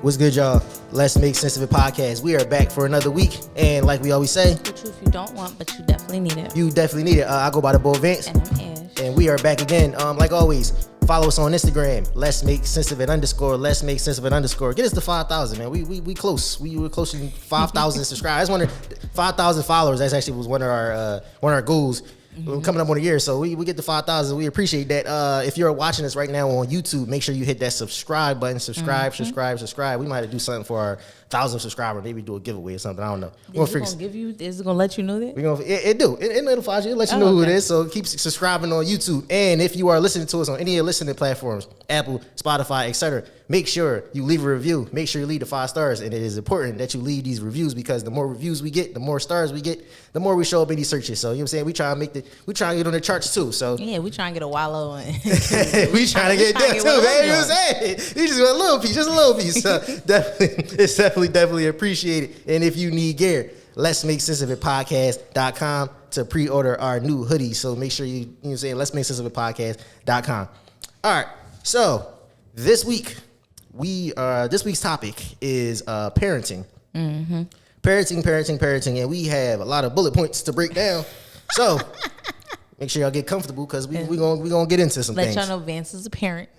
What's good, y'all? Let's Make Sense of It podcast. We are back for another week, and like we always say, the truth you don't want, but you definitely need it. You definitely need it. I go by the Bo Vance, and I'm Ash, and we are back again. Like always, follow us on Instagram. Let's Make Sense of It _. Let's Make Sense of It _. Get us to 5,000, man. We close. We were close to 5,000 subscribers. I just wonder 5,000 followers. That actually was one of our goals. We're coming up on a year, so we get to 5,000. We appreciate that. If you're watching us right now on YouTube, make sure you hit that subscribe button. Subscribe. We might have to do something for our 1,000 subscribers. Maybe do a giveaway or something. I don't know. Is it gonna let you know that? It notifies you. It lets you know who it is. So keep subscribing on YouTube. And if you are listening to us on any of your listening platforms, Apple, Spotify, etc., make sure you leave a review. Make sure you leave the 5 stars. And it is important that you leave these reviews, because the more reviews we get, the more stars we get, the more we show up in these searches. So you know what I'm saying? We try to get on the charts too. So yeah, we trying to get a wallow on. we trying to get there too, man. You know what I'm saying? You just want a little piece, just a little piece. So it's definitely appreciated. And if you need gear, Letsmakesenseofitpodcast.com to pre-order our new hoodies. So make sure you know what I'm saying, Letsmakesenseofitpodcast.com. All right. So this week's topic is parenting. Mm-hmm. Parenting, and we have a lot of bullet points to break down. So make sure y'all get comfortable, because we gonna get into some things. Let y'all know Vance is a parent.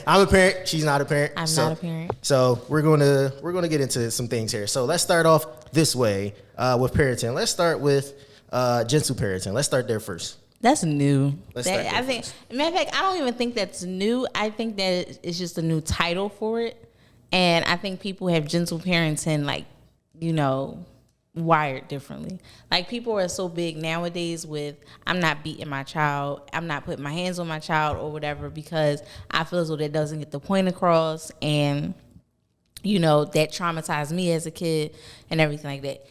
I'm a parent. She's not a parent. I'm not a parent. So we're gonna get into some things here. So let's start off this way with parenting. Let's start with gentle parenting. Let's start there first. That's new. Matter of fact, I don't even think that's new. I think that it's just a new title for it. And I think people have gentle parenting, like, wired differently. Like, people are so big nowadays with, I'm not beating my child, I'm not putting my hands on my child or whatever, because I feel as though that doesn't get the point across, and that traumatized me as a kid and everything like that.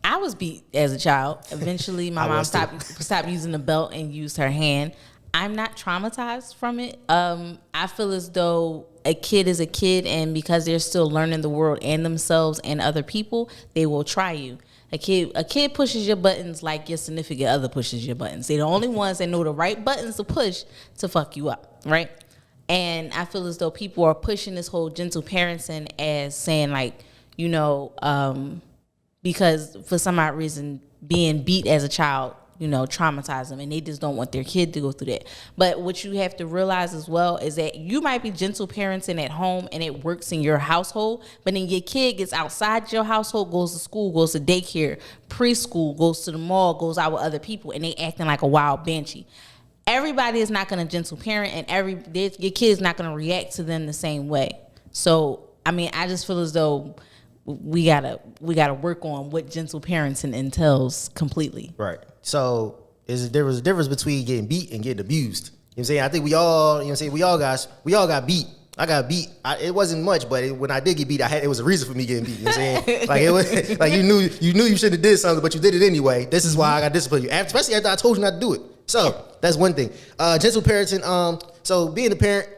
I was beat as a child. Eventually my mom stopped using the belt and used her hand. I'm not traumatized from it. I feel as though a kid is a kid, and because they're still learning the world and themselves and other people, they will try you. A kid pushes your buttons like your significant other pushes your buttons. They're the only ones that know the right buttons to push to fuck you up, right? And I feel as though people are pushing this whole gentle parenting as saying, like, because for some odd reason being beat as a child, traumatize them, and they just don't want their kid to go through that. But what you have to realize as well is that you might be gentle parenting at home and it works in your household, but then your kid gets outside your household, goes to school, goes to daycare, preschool, goes to the mall, goes out with other people, and they acting like a wild banshee. Everybody is not going to gentle parent, and your kid's not going to react to them the same way. So, I just feel as though we gotta work on what gentle parenting entails completely. Right. So there was a difference between getting beat and getting abused. You know what I'm saying? I think we all got beat. I got beat. It wasn't much, but when I did get beat, it was a reason for me getting beat. You know what I'm saying? Like, it was like you knew you shouldn't have did something, but you did it anyway. This is why I got disciplined you, especially after I told you not to do it. So that's one thing. Gentle parenting. So being a parent,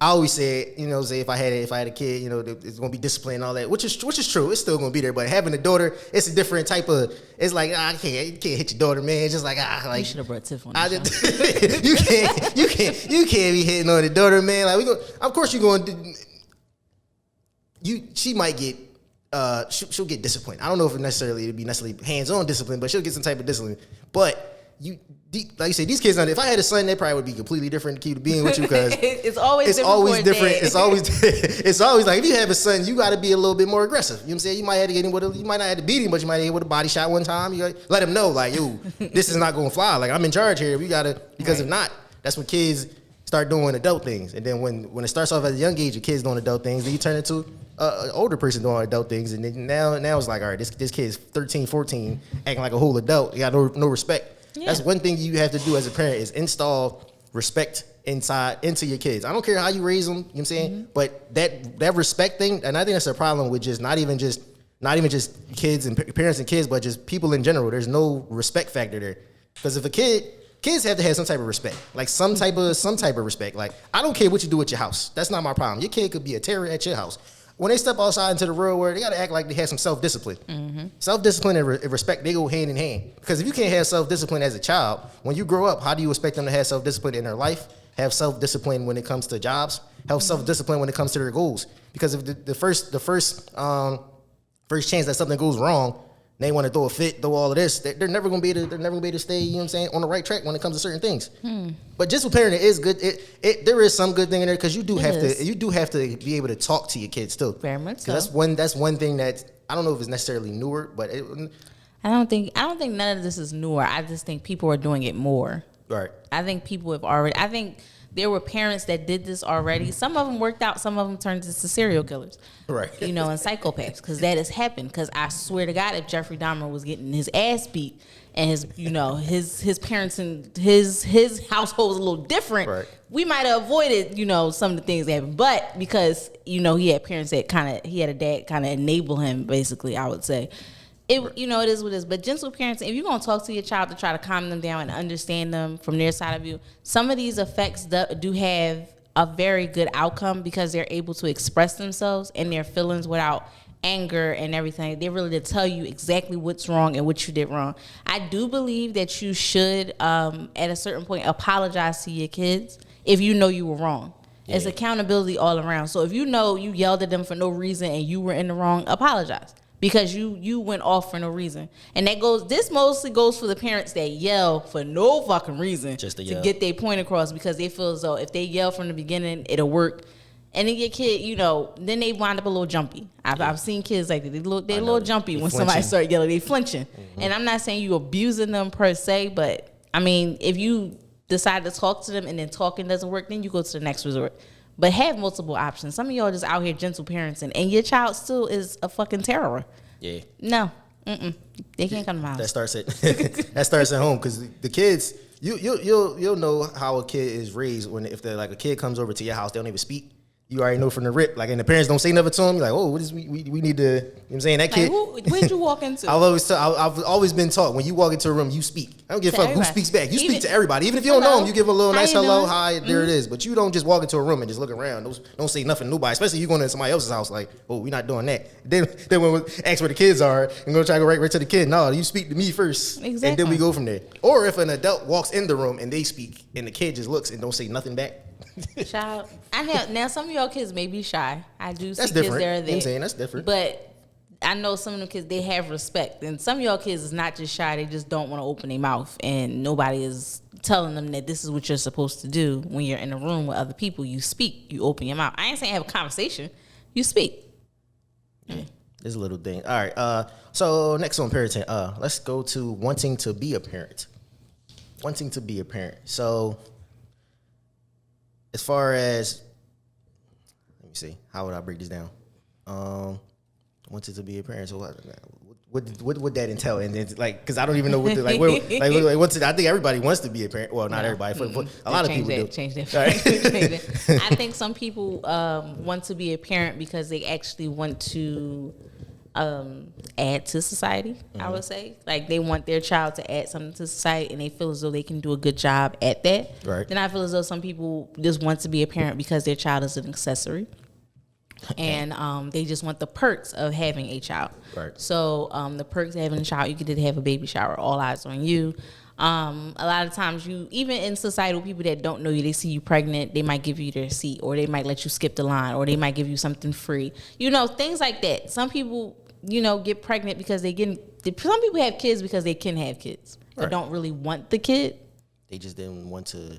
I always say, if I had a kid, it's gonna be discipline and all that, which is true. It's still gonna be there. But having a daughter, it's a different type of. It's like, you can't hit your daughter, man. It's just like, you should have brought Tiff on. You can't be hitting on the daughter, man. Like, of course you're going. She might get. She'll get disciplined. I don't know if it'd be necessarily hands-on discipline, but she'll get some type of discipline. But like you said, these kids, if I had a son, they probably would be completely different key to being with you, because it's always different. It's always like, if you have a son, you got to be a little bit more aggressive. You know what I'm saying? You might have to get him you might not have to beat him, but you might have to hit with a body shot one time. You let him know, like, yo, this is not going to fly. Like, I'm in charge here. We got to, because If not, that's when kids start doing adult things. And then when it starts off at a young age, your kids doing adult things, then you turn into an older person doing adult things. And then now it's like, all right, this kid is 13, 14, acting like a whole adult. You got no respect. Yeah. That's one thing you have to do as a parent, is install respect into your kids. I don't care how you raise them, you know what I'm saying? Mm-hmm. But that respect thing, and I think that's a problem with just not even just kids and parents and kids, but just people in general. There's no respect factor there. Because if kids have to have some type of respect, like some type of respect. Like, I don't care what you do at your house. That's not my problem. Your kid could be a terror at your house. When they step outside into the real world, they got to act like they have some self-discipline. Mm-hmm. Self-discipline and respect, they go hand in hand. Because if you can't have self-discipline as a child, when you grow up, how do you expect them to have self-discipline in their life, have self-discipline when it comes to jobs, have self-discipline when it comes to their goals. Because if the first chance that something goes wrong, they want to throw a fit, throw all of this, they're never gonna be able to stay, you know what I'm saying, on the right track when it comes to certain things. But gentle parenting is good. There is some good thing in there, because you do have to be able to talk to your kids too. Very much so. That's one thing that I don't know if it's necessarily newer, but I don't think none of this is newer. I just think people are doing it more. Right. I think people have already. I think there were parents that did this already. Some of them worked out. Some of them turned into serial killers. Right. And psychopaths, because that has happened. Because I swear to God, if Jeffrey Dahmer was getting his ass beat and his parents and his household was a little different, right, we might have avoided some of the things that happened. But because he had parents that he had a dad kind of enable him, basically, I would say. It is what it is. But gentle parenting, if you're going to talk to your child to try to calm them down and understand them from their side of view, some of these effects do have a very good outcome, because they're able to express themselves and their feelings without anger and everything. They're really to tell you exactly what's wrong and what you did wrong. I do believe that you should, at a certain point, apologize to your kids if you know you were wrong. Yeah. It's accountability all around. So if you know you yelled at them for no reason and you were in the wrong, apologize. Because you went off for no reason. And this mostly goes for the parents that yell for no fucking reason just to get their point across, because they feel as though if they yell from the beginning, it'll work. And then your kid, then they wind up a little jumpy. I've seen kids like that. They're a little jumpy when somebody starts yelling. They flinching. Mm-hmm. And I'm not saying you abusing them per se, but I mean, if you decide to talk to them and then talking doesn't work, then you go to the next resort. But have multiple options. Some of y'all just out here gentle parenting, and your child still is a fucking terror. Yeah. No. They can't come to my house. That starts at home, because the kids, you'll know how a kid is raised if they're like, a kid comes over to your house, they don't even speak. You already know from the rip, and the parents don't say nothing to them. You're like, oh, what is we need to, you know what I'm saying? That kid. Where'd you walk into? I've always been taught, when you walk into a room, you speak. I don't give a fuck who speaks back. You speak to everybody. Even if you don't know them, you give a little nice hello, hi, there it is. But you don't just walk into a room and just look around. Don't say nothing to nobody, especially if you going to somebody else's house, like, oh, we're not doing that. Then when we ask where the kids are and go try to go right to the kid, no, you speak to me first. Exactly. And then we go from there. Or if an adult walks in the room and they speak and the kid just looks and don't say nothing back. Child, now some of y'all kids may be shy. I do see kids there are there. I'm saying that's different. But I know some of them kids, they have respect. And some of y'all kids is not just shy, they just don't want to open their mouth. And nobody is telling them that this is what you're supposed to do when you're in a room with other people. You speak, you open your mouth. I ain't saying have a conversation. You speak. Yeah. This little thing. All right. So next on parenting, let's go to wanting to be a parent. Wanting to be a parent. So as far as, let me see, how would I break this down? Wanted to be a parent. So what would that entail? And then, because I don't even know what the, what's it? I think everybody wants to be a parent. Well, not everybody. For a lot of people do. Change that. Right. I think some people want to be a parent because they actually want to add to society. Mm-hmm. I would say, they want their child to add something to society, and they feel as though they can do a good job at that. Right. Then I feel as though some people just want to be a parent because their child is an accessory. And they just want the perks of having a child. Right. So the perks of having a child, you get to have a baby shower, all eyes on you. A lot of times, even in society, people that don't know you, they see you pregnant, they might give you their seat, or they might let you skip the line, or they might give you something free. Things like that. Some people, get pregnant because some people have kids because they can have kids, but don't really want the kid. They just didn't want to.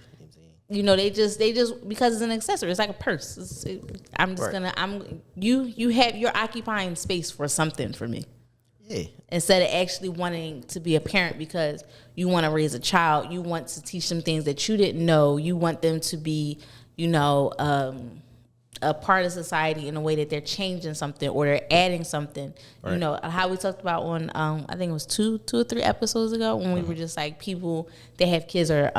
They just because it's an accessory. It's like a purse. You're occupying space for something for me. Yeah. Instead of actually wanting to be a parent because you want to raise a child, you want to teach them things that you didn't know. You want them to be, a part of society in a way that they're changing something or they're adding something. Right. How we talked about on, I think it was two or three episodes ago when we were just people that have kids or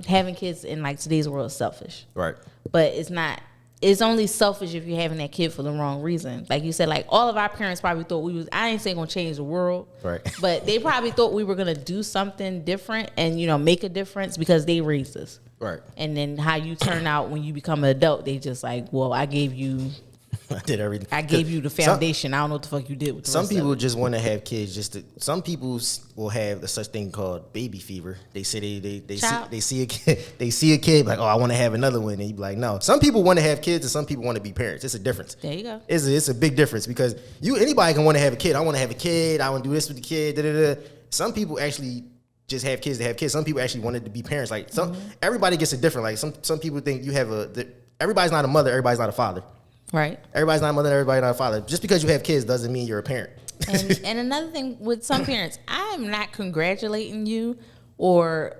having kids in today's world is selfish. Right. But it's not. It's only selfish if you're having that kid for the wrong reason. Like you said, all of our parents probably thought I ain't saying gonna change the world. Right. But they probably thought we were gonna do something different and, make a difference because they raised us. Right. And then how you turn out when you become an adult, they just well, I gave you I did everything. I gave you the foundation. I don't know what the fuck you did with the some rest people of it. just want to have kids. Some people will have a such thing called baby fever. They say they see a kid like, oh, I want to have another one, and you be like, no. Some people want to have kids, and some people want to be parents. It's a difference. There you go. It's a big difference because anybody can want to have a kid. I want to have a kid. I want to do this with the kid. Da, da, da. Some people actually just have kids to have kids. Some people actually wanted to be parents. Like everybody gets it different. Like some people think you have everybody's not a mother. Everybody's not a father. Right. Everybody's not a mother, everybody's not a father. Just because you have kids doesn't mean you're a parent. And another thing with some parents, I am not congratulating you or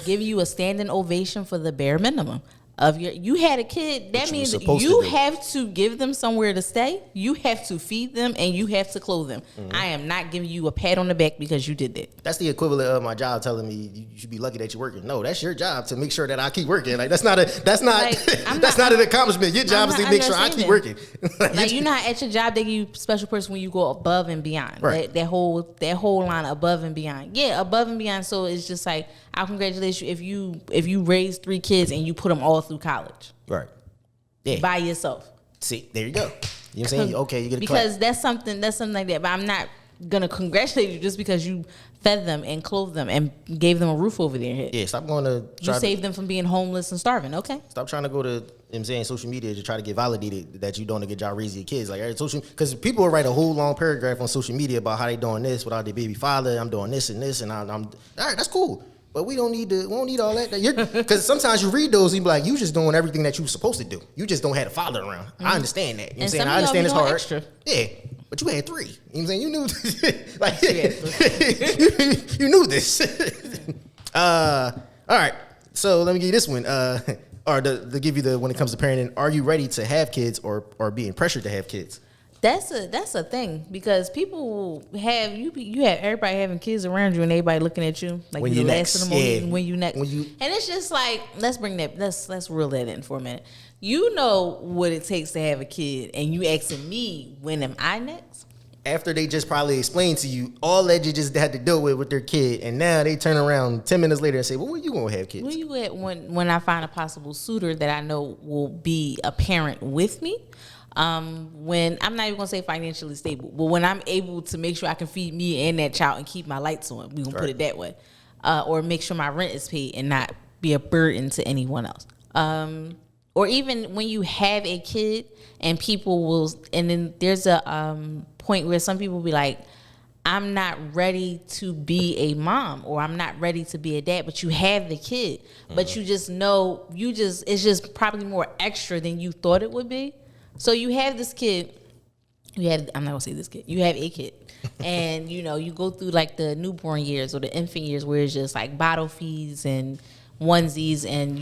give you a standing ovation for the bare minimum of you had a kid. That means you have to give them somewhere to stay. You have to feed them and you have to clothe them. Mm-hmm. I am not giving you a pat on the back because you did that. That's the equivalent of my job telling me you should be lucky that you're working. No, that's your job to make sure that I keep working. Like that's not an accomplishment. Your job is to make sure I keep working. Like you know how at your job they give you special person when you go above and beyond. Right. That whole line above and beyond. Yeah, above and beyond. So it's just like I'll congratulate you if you raise 3 kids and you put them all through college. Right. Yeah. By yourself. See, there you go. You know what I'm saying? Okay, you get a because clap. that's something like that. But I'm not gonna congratulate you just because you fed them and clothed them and gave them a roof over their head. Yeah, stop going to you saved them from being homeless and starving. Okay. Stop trying to go to, you know what I'm saying, social media to try to get validated that you're doing a good job raising your kids. Like because people will write a whole long paragraph on social media about how they doing this without their baby father. I'm doing this and this, and I'm all right. That's cool. But we don't need all that. Because sometimes you read those and you be like, you just doing everything that you were supposed to do. You just don't have a father around. Mm-hmm. I understand that. You know what I'm saying? I understand it's hard. Extra. Yeah. But you had 3. You know what I'm saying? You knew like you knew this. All right. So let me give you this one. Or to give you when it comes to parenting, are you ready to have kids or being pressured to have kids? That's a thing because people have you have everybody having kids around you and everybody looking at you like you're the last of the moment when you next. And it's just like let's reel that in for a minute. You know what it takes to have a kid, and you asking me when am I next? After they just probably explained to you all that you just had to deal with their kid, and now they turn around 10 minutes later and say, "Well, when you gonna have kids?" Where you at when I find a possible suitor that I know will be a parent with me? When I'm not even gonna say financially stable, but when I'm able to make sure I can feed me and that child and keep my lights on, we gonna put it that way, or make sure my rent is paid and not be a burden to anyone else. Or even when you have a kid and people will, and then there's a point where some people will be like, I'm not ready to be a mom or I'm not ready to be a dad, but you have the kid, but you just know it's just probably more extra than you thought it would be. So you have this kid, I'm not gonna say this kid, you have a kid. And you go through like the newborn years or the infant years where it's just like bottle feeds and onesies and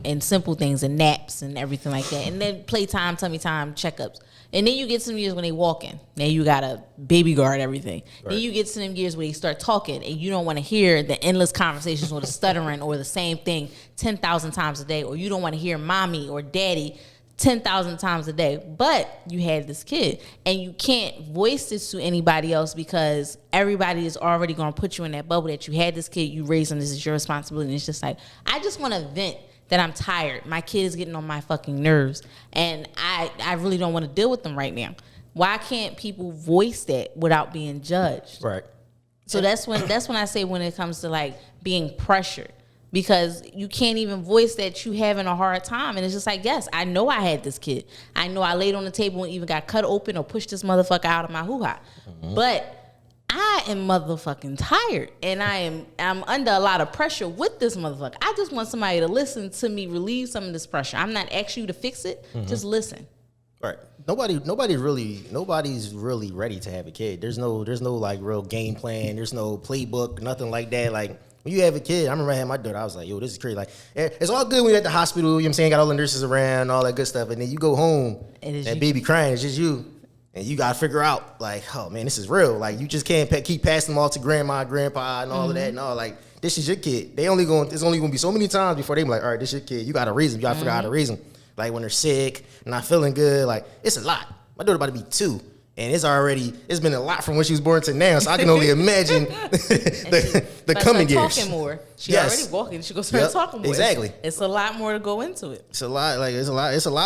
and simple things and naps and everything like that. And then playtime, tummy time, checkups. And then you get some years when they walking. Now you gotta baby guard everything. Right. Then you get to them years where they start talking and you don't want to hear the endless conversations or the stuttering or the same thing 10,000 times a day, or you don't want to hear mommy or daddy 10,000 times a day, but you had this kid and you can't voice this to anybody else because everybody is already going to put you in that bubble that you had this kid, you raised him, this is your responsibility. And it's just like, I just want to vent that I'm tired. My kid is getting on my fucking nerves and I really don't want to deal with them right now. Why can't people voice that without being judged? Right. So that's when I say when it comes to like being pressured. Because you can't even voice that you having a hard time. And it's just like, yes, I know I had this kid. I know I laid on the table and even got cut open or pushed this motherfucker out of my hoo-ha. Mm-hmm. But I am motherfucking tired. And I'm under a lot of pressure with this motherfucker. I just want somebody to listen to me relieve some of this pressure. I'm not asking you to fix it. Mm-hmm. Just listen. Right. Nobody's really ready to have a kid. There's no like real game plan. There's no playbook, nothing like that. Like, when you have a kid, I remember I had my daughter, I was like, yo, this is crazy. Like, it's all good when you're at the hospital, you know what I'm saying, got all the nurses around, all that good stuff, and then you go home, that baby crying, it's just you, and you got to figure out, like, oh, man, this is real. Like, you just can't keep passing them all to grandma, grandpa, and all of that, and all, like, this is your kid. There's only going to be so many times before they be like, all right, this is your kid. You got to raise them. You got to figure out how to raise them. Like, when they're sick, not feeling good, like, it's a lot. My daughter about to be 2. And it's been a lot from when she was born to now, so I can only imagine the coming years. Talking more. She already walking. She gonna start talking more. Exactly. It's a lot more to go into it. It's a lot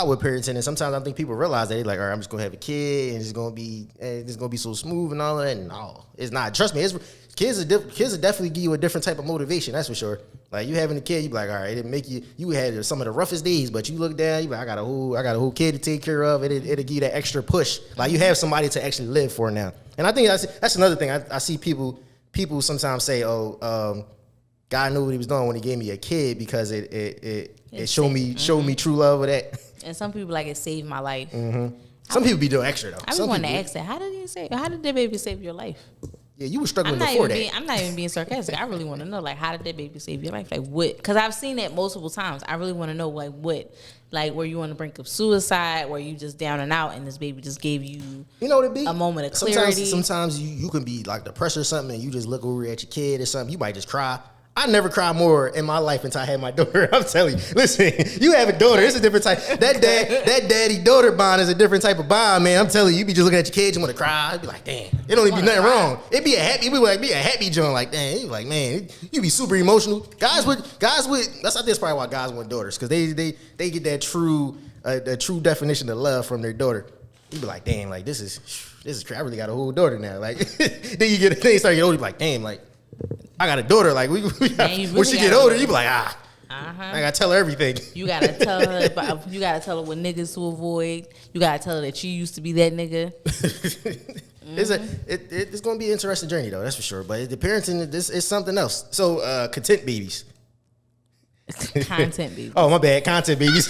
with parenting, and sometimes I think people realize that they're like, all right, I'm just gonna have a kid, and it's gonna be so smooth and all that. And no, it's not. Trust me, kids will definitely give you a different type of motivation. That's for sure. Like you having a kid, you be like, all right, it make you had some of the roughest days, but you look down, you be like, I got a whole kid to take care of. It'll give you that extra push. Like you have somebody to actually live for now. And I think that's another thing. I see people sometimes say, oh, God knew what he was doing when he gave me a kid because it showed me true love of that. And some people like it saved my life. Mm-hmm. Some people be doing extra though. I be wanting to ask that. How did that baby save your life? Yeah, you were struggling before that. I'm not even being sarcastic. I really want to know, like, how did that baby save your life? Like, what? Because I've seen that multiple times. I really want to know, like, what? Like, were you on the brink of suicide? Were you just down and out, and this baby just gave you, what it be? A moment of clarity? Sometimes you can be, like, depressed or something, and you just look over at your kid or something. You might just cry. I never cried more in my life until I had my daughter. I'm telling you. Listen, you have a daughter. It's a different type. That daddy-daughter bond is a different type of bond, man. I'm telling you. You be just looking at your kids, you want to cry. You'd be like, damn. It don't even be nothing wrong. It'd be a happy joint. Like, damn. You be like, man, you be super emotional. Guys would. That's I think that's probably why guys want daughters, because they get that true definition of love from their daughter. You be like, damn, like this is crazy. I really got a whole daughter now. Like then you start getting older. You be like, damn, like. I got a daughter. Like when she get older, you be like, I gotta tell her everything. You gotta tell her what niggas to avoid. You gotta tell her that you used to be that nigga. It's gonna be an interesting journey though, that's for sure. But the parenting, this is something else. So content babies. Content babies. Oh, my bad. Content babies.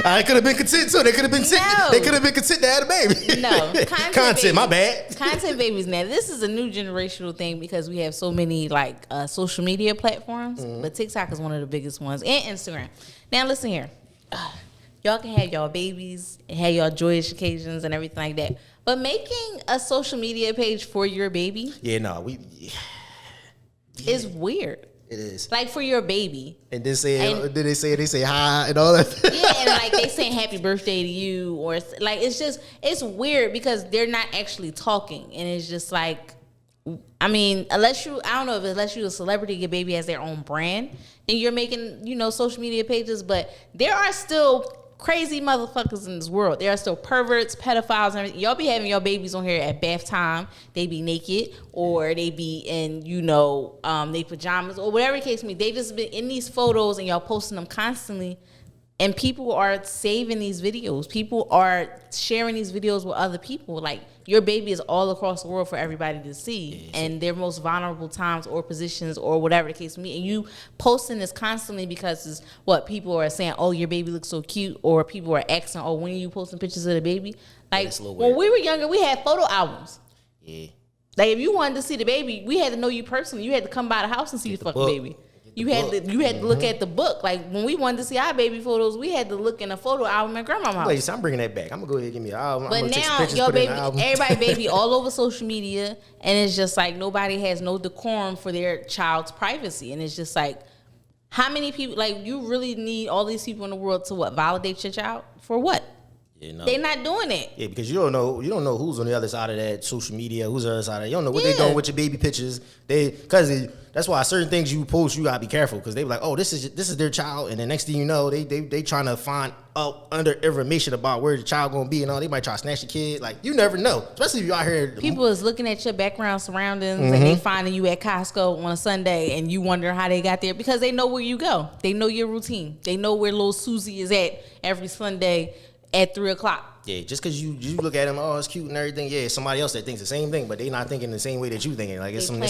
I could have been content too. They could have been They could have been content to have a baby. No. Content babies. My bad. Content babies. Now, this is a new generational thing because we have so many like social media platforms, but TikTok is one of the biggest ones, and Instagram. Now, listen here. Y'all can have y'all babies, have y'all joyous occasions and everything like that. But making a social media page for your baby, is weird. It is. Like for your baby. And then they say hi and all that. Yeah, and like they saying happy birthday to you, or like it's weird because they're not actually talking, and it's just like, I mean, unless you're a celebrity, your baby has their own brand, then you're making, social media pages, but there are still crazy motherfuckers in this world. There are still perverts, pedophiles, and everything. Y'all be having your babies on here at bath time. They be naked, or they be in, they pajamas, or whatever the case may be. They just been in these photos, and y'all posting them constantly. And people are saving these videos. People are sharing these videos with other people. Like, your baby is all across the world for everybody to see. And their most vulnerable times or positions or whatever the case may be. And you posting this constantly because it's what people are saying, oh, your baby looks so cute. Or people are asking, oh, when are you posting pictures of the baby? Like, when we were younger, we had photo albums. Yeah. Like, if you wanted to see the baby, we had to know you personally. You had to come by the house and see the fucking baby. You had to look at the book. Like, when we wanted to see our baby photos, we had to look in a photo album at grandma's house. Ladies, I'm bringing that back. I'm gonna go ahead and give me an album. But now your baby, everybody baby all over social media, and it's just like nobody has no decorum for their child's privacy, and it's just like, how many people? Like, you really need all these people in the world to validate your child for what? They're not doing it. Yeah, because you don't know who's on the other side of that social media, who's on the other side of that. You don't know what they're doing with your baby pictures. That's why certain things you post, you gotta be careful, because they be like, oh, this is their child, and the next thing you know, they trying to find out under information about where the child gonna be and all. They might try to snatch your kid. Like, you never know, especially if you out here. People is looking at your background surroundings, and they finding you at Costco on a Sunday, and you wonder how they got there, because they know where you go. They know your routine. They know where little Susie is at every Sunday at 3:00. Yeah, just because you look at them, oh, it's cute and everything. Yeah, somebody else that thinks the same thing, but they not thinking the same way that you thinking. Like, it's some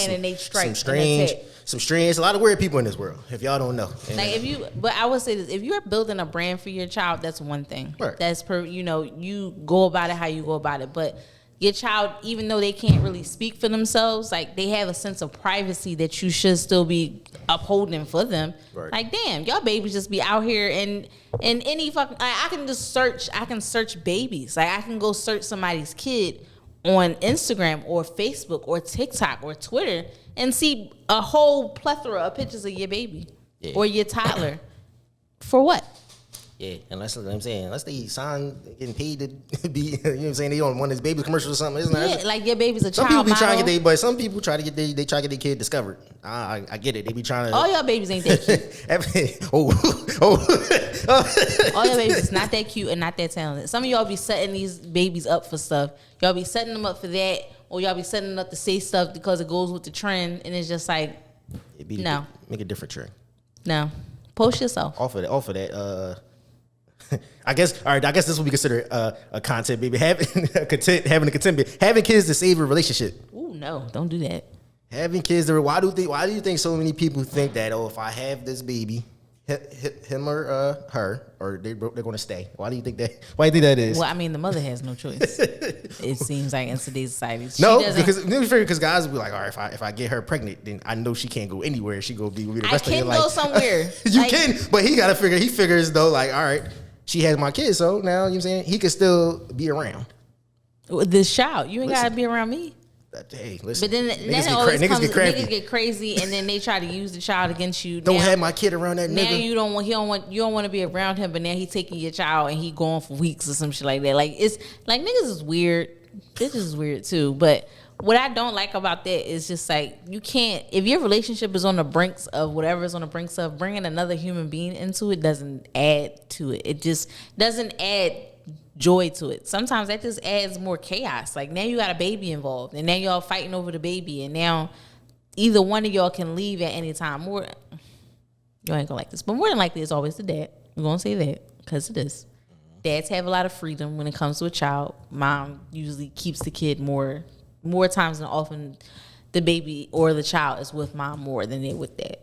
strange, a lot of weird people in this world, if y'all don't know. And but I would say this: if you're building a brand for your child, that's one thing. Right. That's you go about it how you go about it, but your child, even though they can't really speak for themselves, like, they have a sense of privacy that you should still be upholding for them. Right. Like, damn, y'all babies just be out here and any fucking, I can search babies. Like, I can go search somebody's kid on Instagram or Facebook or TikTok or Twitter and see a whole plethora of pictures of your baby or your toddler. For what? Yeah, unless they sign getting paid to be, you know what I'm saying, they on one of these baby commercials or something. Isn't that? Yeah, like your baby's a Some child people be trying to model. get but some people try to get they try to get their kid discovered. I get it. They be trying to. All your babies ain't that cute. All your babies is not that cute and not that talented. Some of y'all be setting these babies up for stuff. Y'all be setting them up for that, or y'all be setting them up to say stuff because it goes with the trend, and it's just like, no. Make a different trend. No. Post yourself. Off of that. I guess this will be considered a content, baby. Having a content, having kids to save a relationship. Ooh, no, don't do that. Having kids, why do you think so many people think that? Oh, if I have this baby, him or her, or they're going to stay. Why do you think that? Why do you think that is? Well, I mean, the mother has no choice. It seems like in today's society, because guys will be like, all right, if I get her pregnant, then I know she can't go anywhere. She gonna be with me the rest of her life. I can go somewhere. You can, but he gotta figure. He figures though, like, all right, she has my kid, so now you know what I'm saying he could still be around. This child, you ain't gotta be around me. Hey, listen. But then niggas get crazy, and then they try to use the child against you. Don't have my kid around that nigga. Now you don't want to be around him, but now he taking your child and he gone for weeks or some shit like that. Like it's like niggas is weird. This is weird too. But what I don't like about that is just like you can't, if your relationship is on the brinks of whatever is on the brinks of, bringing another human being into it doesn't add to it. It just doesn't add joy to it. Sometimes that just adds more chaos. Like now you got a baby involved, and now y'all fighting over the baby, and now either one of y'all can leave at any time. You ain't gonna like this, but more than likely it's always the dad. We're gonna say that because it is. Dads have a lot of freedom when it comes to a child. Mom usually keeps the kid more times than often. The baby or the child is with mom more than they with dad.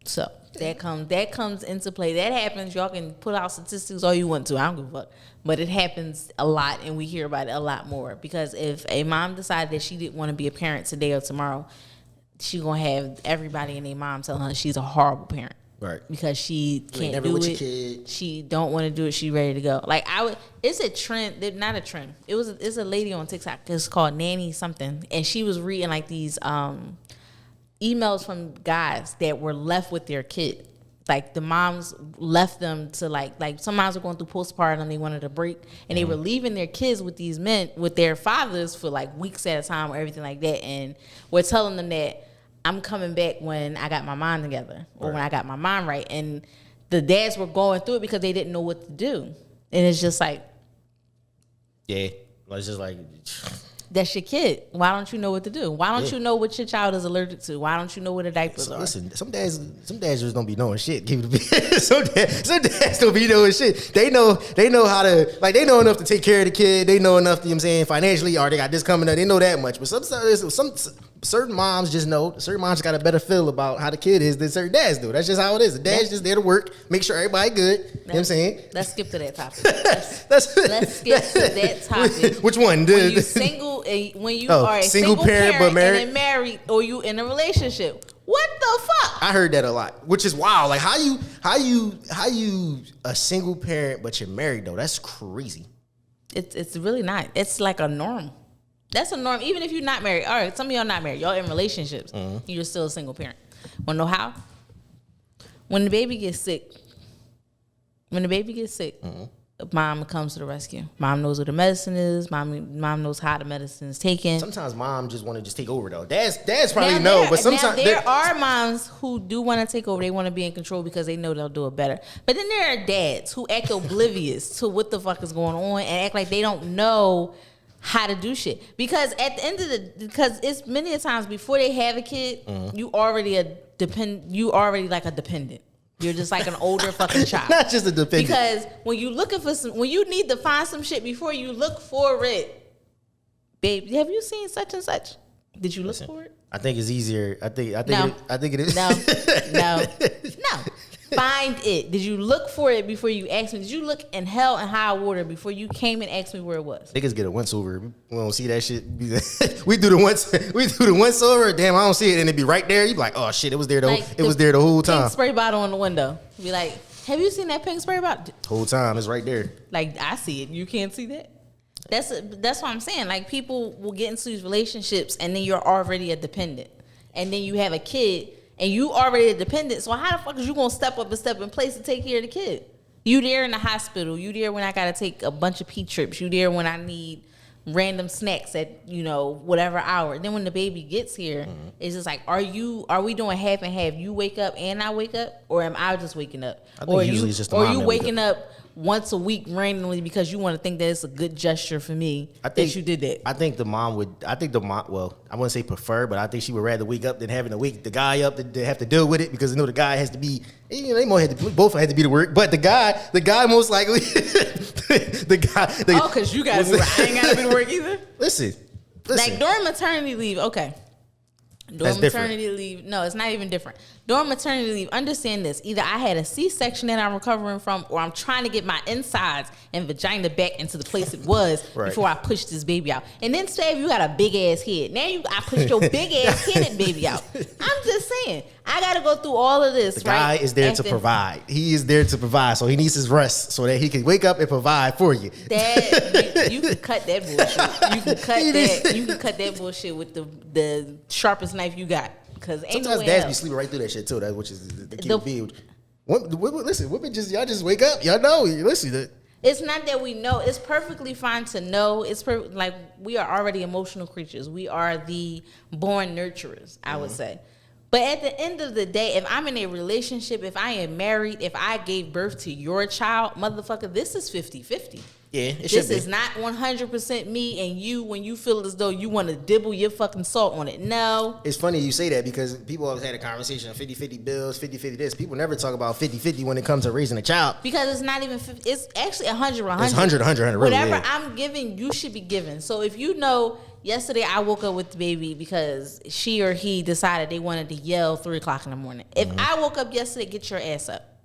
So that comes into play. That happens. Y'all can put out statistics all you want to. I don't give a fuck. But it happens a lot, and we hear about it a lot more. Because if a mom decided that she didn't want to be a parent today or tomorrow, she gonna have everybody and their mom telling her she's a horrible parent. Right. Because she can't do it. She don't want to do it. She ready to go. Like it's a trend. Not a trend. It's a lady on TikTok. It's called Nanny something, and she was reading like these emails from guys that were left with their kid. Like the moms left them to like some moms were going through postpartum and they wanted a break, and they were leaving their kids with these men, with their fathers for like weeks at a time or everything like that. And we're telling them that I'm coming back when I got my mind together or when I got my mind right. And the dads were going through it because they didn't know what to do. And it's just like, yeah, it's just like, that's your kid. Why don't you know what to do? Why don't you know what your child is allergic to? Why don't you know what a diapers are? Listen, some dads just don't be knowing shit. Some dads don't be knowing shit. They know how to, like, they know enough to take care of the kid. They know enough, you know what I'm saying, financially, or they got this coming up. They know that much. But some certain moms just know. Certain moms just got a better feel about how the kid is than certain dads do. That's just how it is. The dad's just there to work, make sure everybody good. You know what I'm saying? Let's skip to that topic. Let's skip to that topic. Which one? When you single, when you are a single parent but married, and then married, or you in a relationship. What the fuck? I heard that a lot, which is wild. Like how you a single parent but you're married though? That's crazy. It's really not. It's like a norm. That's a norm. Even if you're not married. All right, some of y'all not married. Y'all in relationships. You're still a single parent. Wanna know how? When the baby gets sick, mom comes to the rescue. Mom knows what the medicine is. Mom knows how the medicine is taken. Sometimes mom just want to take over though. Dads probably know, but sometimes there are moms who do want to take over. They want to be in control because they know they'll do it better. But then there are dads who act oblivious to what the fuck is going on and act like they don't know how to do shit. Because at the end of because it's many a times before they have a kid, you already like a dependent. You're just like an older fucking child. Not just a dependent. Because when you looking for when you need to find some shit before you look for it, babe, have you seen such and such? Did you look for it? I think it's easier. I think it is. No. Find it. Did you look for it before you asked me? Did you look in hell and high water before you came and asked me where it was? Niggas get a once over. We don't see that shit. We do the once over. Damn, I don't see it, and it be right there. You be like, oh shit, it was there though. Like it was there the whole time. Pink spray bottle on the window. Be like, have you seen that pink spray bottle? Whole time, it's right there. Like I see it. You can't see that. That's what I'm saying. Like people will get into these relationships, and then you're already a dependent, and then you have a kid. And you already a dependent, so how the fuck is you gonna step up and step in place to take care of the kid? You there in the hospital. You there when I gotta take a bunch of pee trips. You there when I need random snacks at whatever hour. Then when the baby gets here, it's just like, are we doing half and half? You wake up and I wake up, or am I just waking up? I think usually it's just the mom you that waking up once a week randomly because you want to think that it's a good gesture for me that you did that. I think the mom, well, I wouldn't say prefer, but I think she would rather wake up than having to wake the guy up to have to deal with it, because the guy has to be, they both had to be to work, but the guy most likely, because you got to be I ain't got to be to work either. Listen. Like during maternity leave, okay. During maternity leave, no, it's not even different. During maternity leave, understand this. Either I had a C-section that I'm recovering from, or I'm trying to get my insides and vagina back into the place it was before I push this baby out. And then say if you got a big-ass head. Now I pushed your big-ass headed baby out. I'm just saying. I got to go through all of this, The guy is there to provide. He is there to provide, so he needs his rest so that he can wake up and provide for you. Dad, you can cut that bullshit. You can cut that bullshit with the sharpest knife you got. Because sometimes dads be sleeping right through that shit too. That's which is the key field. Listen, women y'all just wake up. Y'all know. Listen. It's not that we know. It's perfectly fine to know. It's like we are already emotional creatures. We are the born nurturers, I would say. But at the end of the day, if I'm in a relationship, if I am married, if I gave birth to your child, motherfucker, this is 50-50. Yeah, this is not 100% me and you when you feel as though you want to dibble your fucking salt on it. No. It's funny you say that, because people always had a conversation of 50-50 bills, 50-50 this. People never talk about 50-50 when it comes to raising a child. Because it's not even 50. It's actually 100-100. It's 100-100. Really, whatever I'm giving, you should be given. So if yesterday I woke up with the baby because she or he decided they wanted to yell 3 o'clock in the morning. If I woke up yesterday, get your ass up.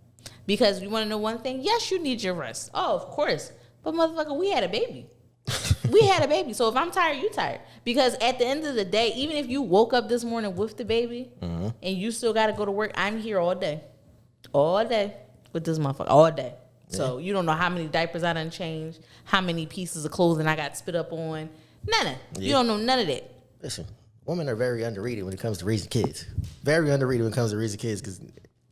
Because you want to know one thing? Yes, you need your rest. Oh, of course. But motherfucker, we had a baby. So if I'm tired, you tired. Because at the end of the day, even if you woke up this morning with the baby and you still got to go to work, I'm here all day. All day with this motherfucker. All day. Yeah. So you don't know how many diapers I done changed, how many pieces of clothing I got spit up on. None. Yeah. You don't know none of that. Listen, women are very underrated when it comes to raising kids. Very underrated when it comes to raising kids. Because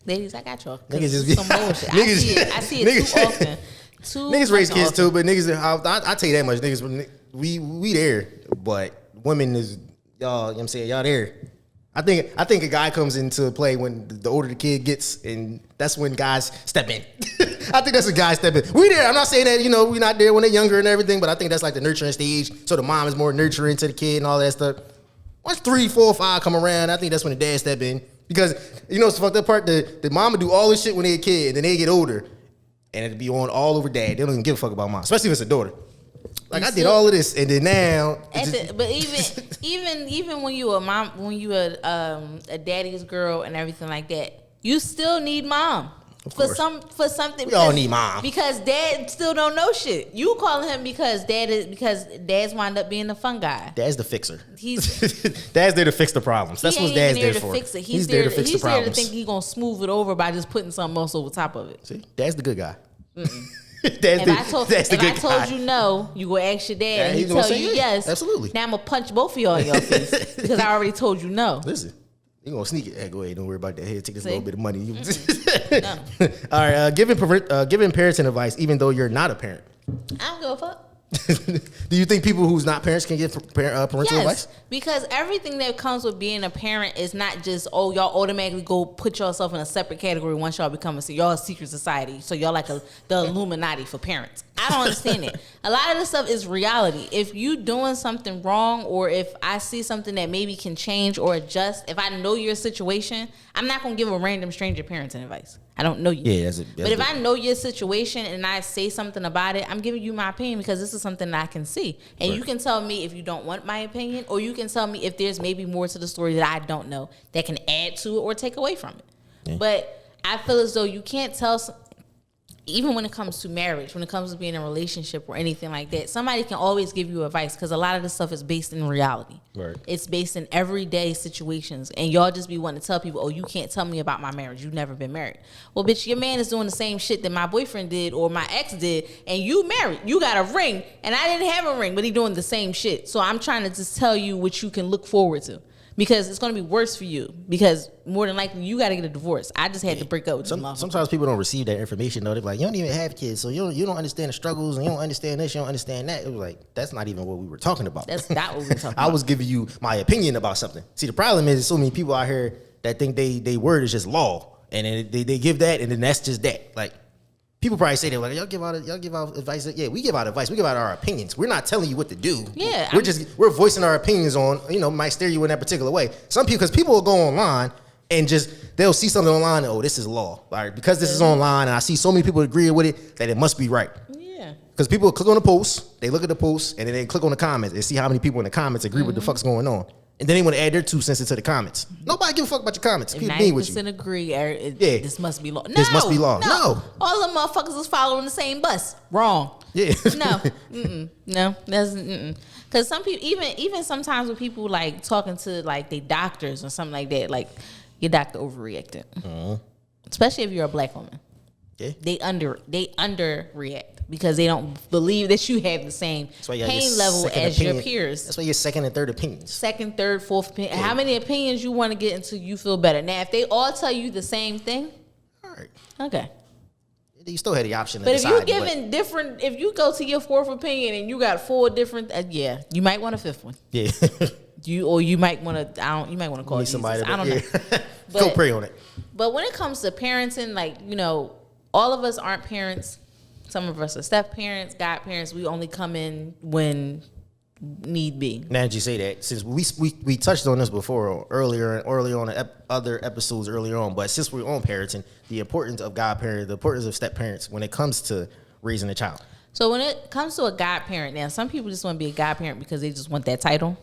ladies, I got y'all. Niggas just be some bullshit. I see it too often. Niggas raise kids too, but niggas, I tell you that much, niggas, we there, but women is, y'all, you know what I'm saying, y'all there. I think a guy comes into play when the older the kid gets, and that's when guys step in. I think that's a guy step in. We there. I'm not saying that, we not there when they're younger and everything, but I think that's like the nurturing stage. So the mom is more nurturing to the kid and all that stuff. Once 3, 4, 5 come around, I think that's when the dad step in. Because, it's the fucked up part, the mama do all this shit when they're a kid, and then they get older. And it'd be on all over dad. They don't even give a fuck about mom, especially if it's a daughter. Like, I did all of this, and then now. But even when you a mom, when you a daddy's girl and everything like that, you still need mom. For something. We all need mom. Because dad still don't know shit. You calling him because dad's wind up being the fun guy. Dad's the fixer. Dad's there to fix the problems. That's what dad's there for. Fix it. He's there to fix the problems. He's there to think he's gonna smooth it over by just putting something else over top of it. See, dad's the good guy. If I told you no, you go ask your dad and he tell you yes. Absolutely. Now I'm gonna punch both of y'all in your face because I already told you no. Listen. You're going to sneak it. Hey, go ahead. Don't worry about that. Here, take this little bit of money. No. All right. Giving parenting advice even though you're not a parent. I don't give a fuck. Do you think people who's not parents can give parental advice? Because everything that comes with being a parent is not just, y'all automatically go put yourself in a separate category once y'all become y'all a secret society. So y'all like the Illuminati for parents. I don't understand it. A lot of this stuff is reality. If you doing something wrong, or if I see something that maybe can change or adjust, if I know your situation, I'm not going to give a random stranger parenting advice. I don't know you. Yeah, but if I know your situation and I say something about it, I'm giving you my opinion because this is something that I can see. And you can tell me if you don't want my opinion, or you can tell me if there's maybe more to the story that I don't know that can add to it or take away from it. Yeah. But I feel as though you can't tell, even when it comes to marriage, when it comes to being in a relationship or anything like that, somebody can always give you advice because a lot of this stuff is based in reality. Right. It's based in everyday situations. And y'all just be wanting to tell people, you can't tell me about my marriage. You've never been married. Well, bitch, your man is doing the same shit that my boyfriend did or my ex did, and you married. You got a ring, and I didn't have a ring, but he doing the same shit. So I'm trying to just tell you what you can look forward to. because it's going to be worse for you. Because more than likely, you got to get a divorce. I just had to break up with Sometimes people don't receive that information though. They're like, you don't even have kids, so you don't understand the struggles, and you don't understand this, you don't understand that. It was like, that's not even what we were talking about. That's not what we were talking about. I was giving you my opinion about something. See, the problem is so many people out here that think they word is just law, and then they give that, and then that's just that. Like, people probably say that, like, y'all give out advice. Yeah, we give out advice. We give out our opinions. We're not telling you what to do. Yeah, we're voicing our opinions on, might steer you in that particular way. Some people, because people will go online and they'll see something online and, oh, this is law. Like, because this is online and I see so many people agree with it that it must be right. Yeah. Because people click on the post, they look at the post, and then they click on the comments and see how many people in the comments agree with the fuck's going on. And then they want to add their 2 cents into the comments. Nobody give a fuck about your comments. If People being with you. 90% agree, this must be law. No, this must be law. No. All the motherfuckers is following the same bus. Wrong. Yeah. No. No. That's because some people, even sometimes when people like talking to like their doctors or something like that, like your doctor overreacted. Especially if you're a black woman. Yeah. They underreact. Because they don't believe that you have the same pain level as your peers. That's why your second and third opinions. Second, third, fourth opinion. Yeah. How many opinions you want to get until you feel better? Now, if they all tell you the same thing, all right, okay. You still had the option. But if you're giving different, if you go to your fourth opinion and you got 4 different, you might want a 5th one. Yeah. You might want to. You might want to call somebody. I don't know. Go pray on it. But when it comes to parenting, like all of us aren't parents. Some of us are step parents, godparents. We only come in when need be. Now that you say that, since we touched on this before early on other episodes earlier on, but since we're on parenting, the importance of godparents, the importance of step parents when it comes to raising a child. So when it comes to a godparent, now some people just want to be a godparent because they just want that title,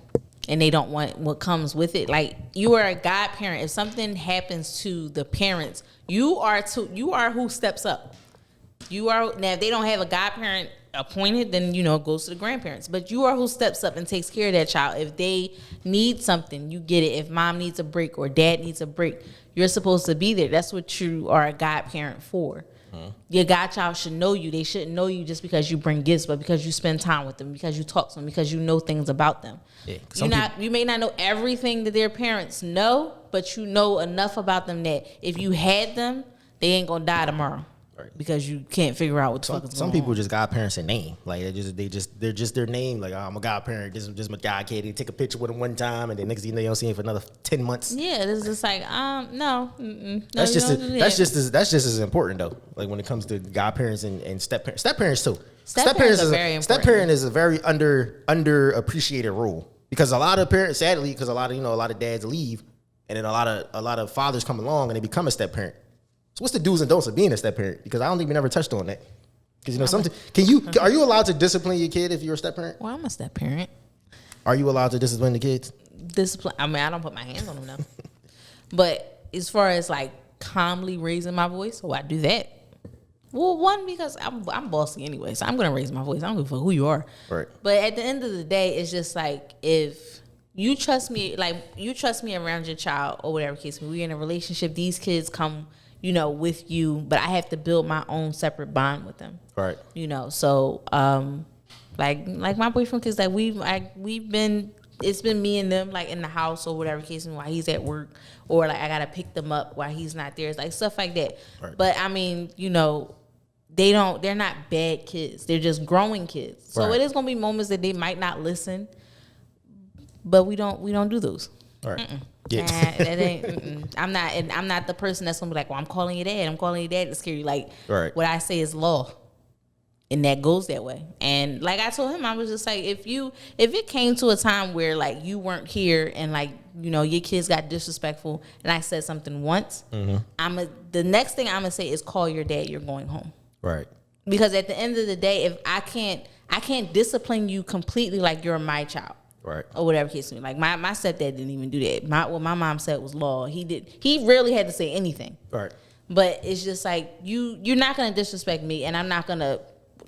and they don't want what comes with it. Like, you are a godparent. If something happens to the parents, you are who steps up. Now, if they don't have a godparent appointed, then it goes to the grandparents. But you are who steps up and takes care of that child. If they need something, you get it. If mom needs a break or dad needs a break, you're supposed to be there. That's what you are a godparent for. Your godchild should know you. They shouldn't know you just because you bring gifts, but because you spend time with them, because you talk to them, because you know things about them. Yeah, you may not know everything that their parents know, but you know enough about them that if you had them, they ain't gonna die tomorrow. Right. Because you can't figure out what the fuck is going on. Some people just godparents in name. Like, they're just their name. Like, oh, I'm a godparent. This is just my god kid. They take a picture with him one time, and then next thing you know, you don't see him for another 10 months. Yeah, it's just like, no. That's just as important though. Like, when it comes to godparents and step parents. Step parents too. Step parents are very important. Step parent is a very underappreciated role, because a lot of parents, sadly, because a lot of dads leave, and then a lot of fathers come along and they become a step parent. So what's the do's and don'ts of being a step parent? Because I don't think we never touched on that. Because something. Are you allowed to discipline your kid if you're a step parent? Well, I'm a step parent. Are you allowed to discipline the kids? Discipline. I mean, I don't put my hands on them now. But as far as like calmly raising my voice, I do that. Well, one, because I'm bossy anyway, so I'm gonna raise my voice. I don't give a fuck who you are. Right. But at the end of the day, it's just like, if you trust me, around your child or whatever case, we're in a relationship. These kids come, with you, but I have to build my own separate bond with them. Right. So like my boyfriend, cause like it's been me and them like in the house or whatever case, while he's at work, or like I gotta pick them up while he's not there. It's like stuff like that. Right. But I mean, they're not bad kids. They're just growing kids. So It is gonna be moments that they might not listen, but we don't do those. All right. Yeah. That ain't, I'm not the person that's gonna be like, well, I'm calling your dad to scare you. Like, right. What I say is law, and that goes that way. And like I told him, I was just like, if it came to a time where like you weren't here and like your kids got disrespectful, and I said something once, the next thing I'm gonna say is call your dad. You're going home. Right. Because at the end of the day, if I can't discipline you completely like you're my child. Right. Or whatever case may be. Like my stepdad didn't even do that. What my mom said was law. He rarely had to say anything. Right. But it's just like you're not gonna disrespect me, and I'm not gonna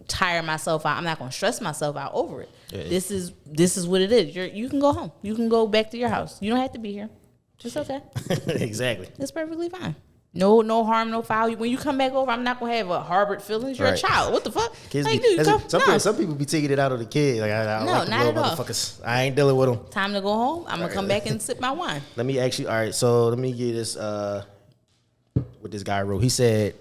tire myself out. I'm not gonna stress myself out over it. Yeah, this is what it is. You can go home. You can go back to your house. You don't have to be here. It's okay. Exactly. It's perfectly fine. No harm, no foul. When you come back over, I'm not gonna have a harbored feelings. You're a child. What the fuck? Kids like, some people be taking it out of the kid. Like I no, like the not little at all. motherfuckers. I ain't dealing with them. Time to go home. I'm gonna come back and sip my wine. Let me actually. All right, so let me get this. What this guy wrote. He said,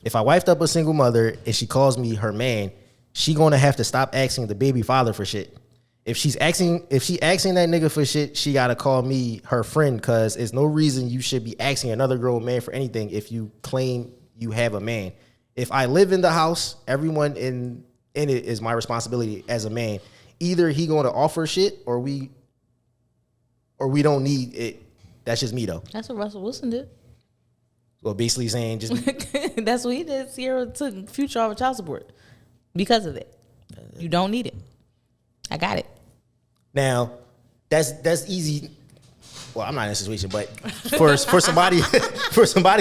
"If I wifed up a single mother and she calls me her man, she gonna have to stop asking the baby father for shit. If she asking that nigga for shit, she gotta call me her friend, cause it's no reason you should be asking another grown man for anything if you claim you have a man. If I live in the house, everyone in it is my responsibility as a man. Either he gonna offer shit or we don't need it. That's just me though." That's what Russell Wilson did. Well, basically saying just that's what he did. Sierra took Future off of child support because of it. You don't need it. I got it. Now, that's easy. Well, I'm not in that situation, but for somebody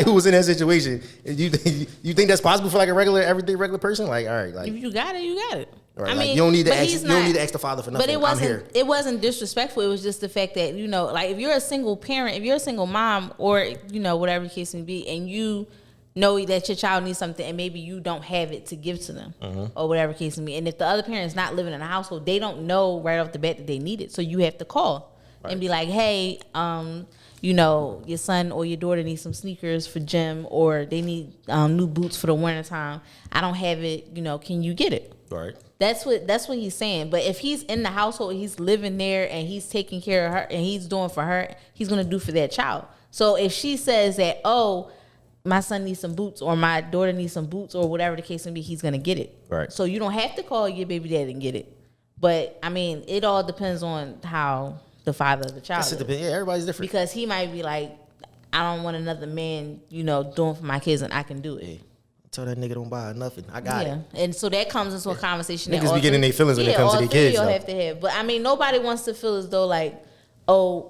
who was in that situation, you think that's possible for like a everyday regular person? Like, all right, like if you got it, you got it. Right, I mean, you don't need to ask the father for nothing. But it wasn't disrespectful. It was just the fact that, like if you're a single parent, if you're a single mom, or whatever the case may be, and you know that your child needs something and maybe you don't have it to give to them, or whatever the case may be, and if the other parent's not living in a household, they don't know right off the bat that they need it. So you have to call and be like, hey, your son or your daughter needs some sneakers for gym, or they need new boots for the wintertime. I don't have it. Can you get it? Right. That's what he's saying. But if he's in the household, he's living there, and he's taking care of her, and he's doing for her, he's gonna do for that child. So if she says that, oh, my son needs some boots, or my daughter needs some boots, or whatever the case may be, he's gonna get it. Right. So you don't have to call your baby daddy and get it. But I mean, it all depends on how the father of the child is. Yeah, everybody's different. Because he might be like, I don't want another man, doing for my kids, and I can do it. Yeah. Tell that nigga don't buy nothing. I got it. And so that comes into a conversation. Niggas be getting their feelings when it comes to their kids. All have to have. But I mean, nobody wants to feel as though like,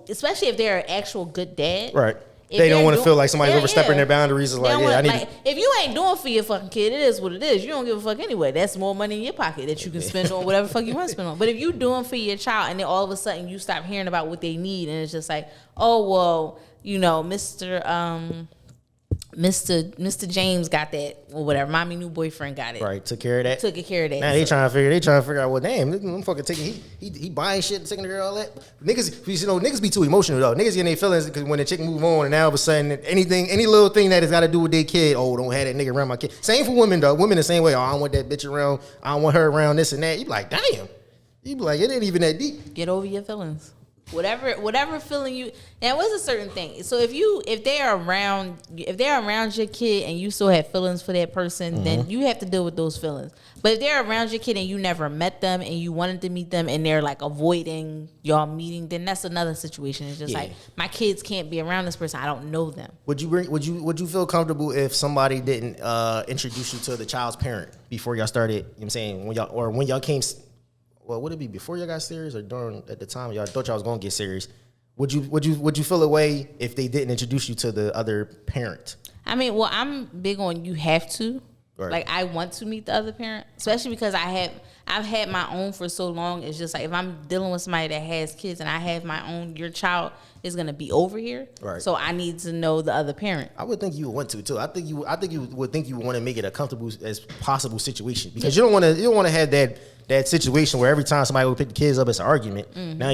especially if they're an actual good dad. Right. They don't want to feel like somebody's overstepping their boundaries. If you ain't doing for your fucking kid, it is what it is. You don't give a fuck anyway. That's more money in your pocket that you can spend on whatever fuck you want to spend on. But if you doing for your child, and then all of a sudden you stop hearing about what they need, and it's just like, oh well, Mr. James got that, or whatever. Mommy new boyfriend got it. Right, took care of that. Now they trying to figure out what I'm fucking taking. He buying shit and taking care of all that. Niggas be too emotional though. Niggas getting their feelings because when the chick move on, and now all of a sudden any little thing that has got to do with their kid, don't have that nigga around my kid. Same for women though. Women the same way. I don't want that bitch around. I don't want her around this and that. You be like, damn. You be like, it ain't even that deep. Get over your feelings. Whatever feeling you, and what's a certain thing. So if they're around your kid and you still have feelings for that person, then you have to deal with those feelings. But if they're around your kid and you never met them and you wanted to meet them and they're like avoiding y'all meeting, then that's another situation. It's just like, my kids can't be around this person. I don't know them. Would you feel comfortable if somebody didn't introduce you to the child's parent before y'all started? You know what I'm saying, when y'all came. Well, would it be before y'all got serious or during at the time y'all thought y'all was gonna get serious? Would you feel a way if they didn't introduce you to the other parent? I mean, well, I'm big on you have to. Right. Like, I want to meet the other parent, especially because I've had my own for so long. It's just like, if I'm dealing with somebody that has kids and I have my own, your child is gonna be over here. Right. So I need to know the other parent. I would think you would want to too. I think you would think you would want to make it a comfortable as possible situation, because you don't want to have that situation where every time somebody would pick the kids up, it's an argument. Mm-hmm. Now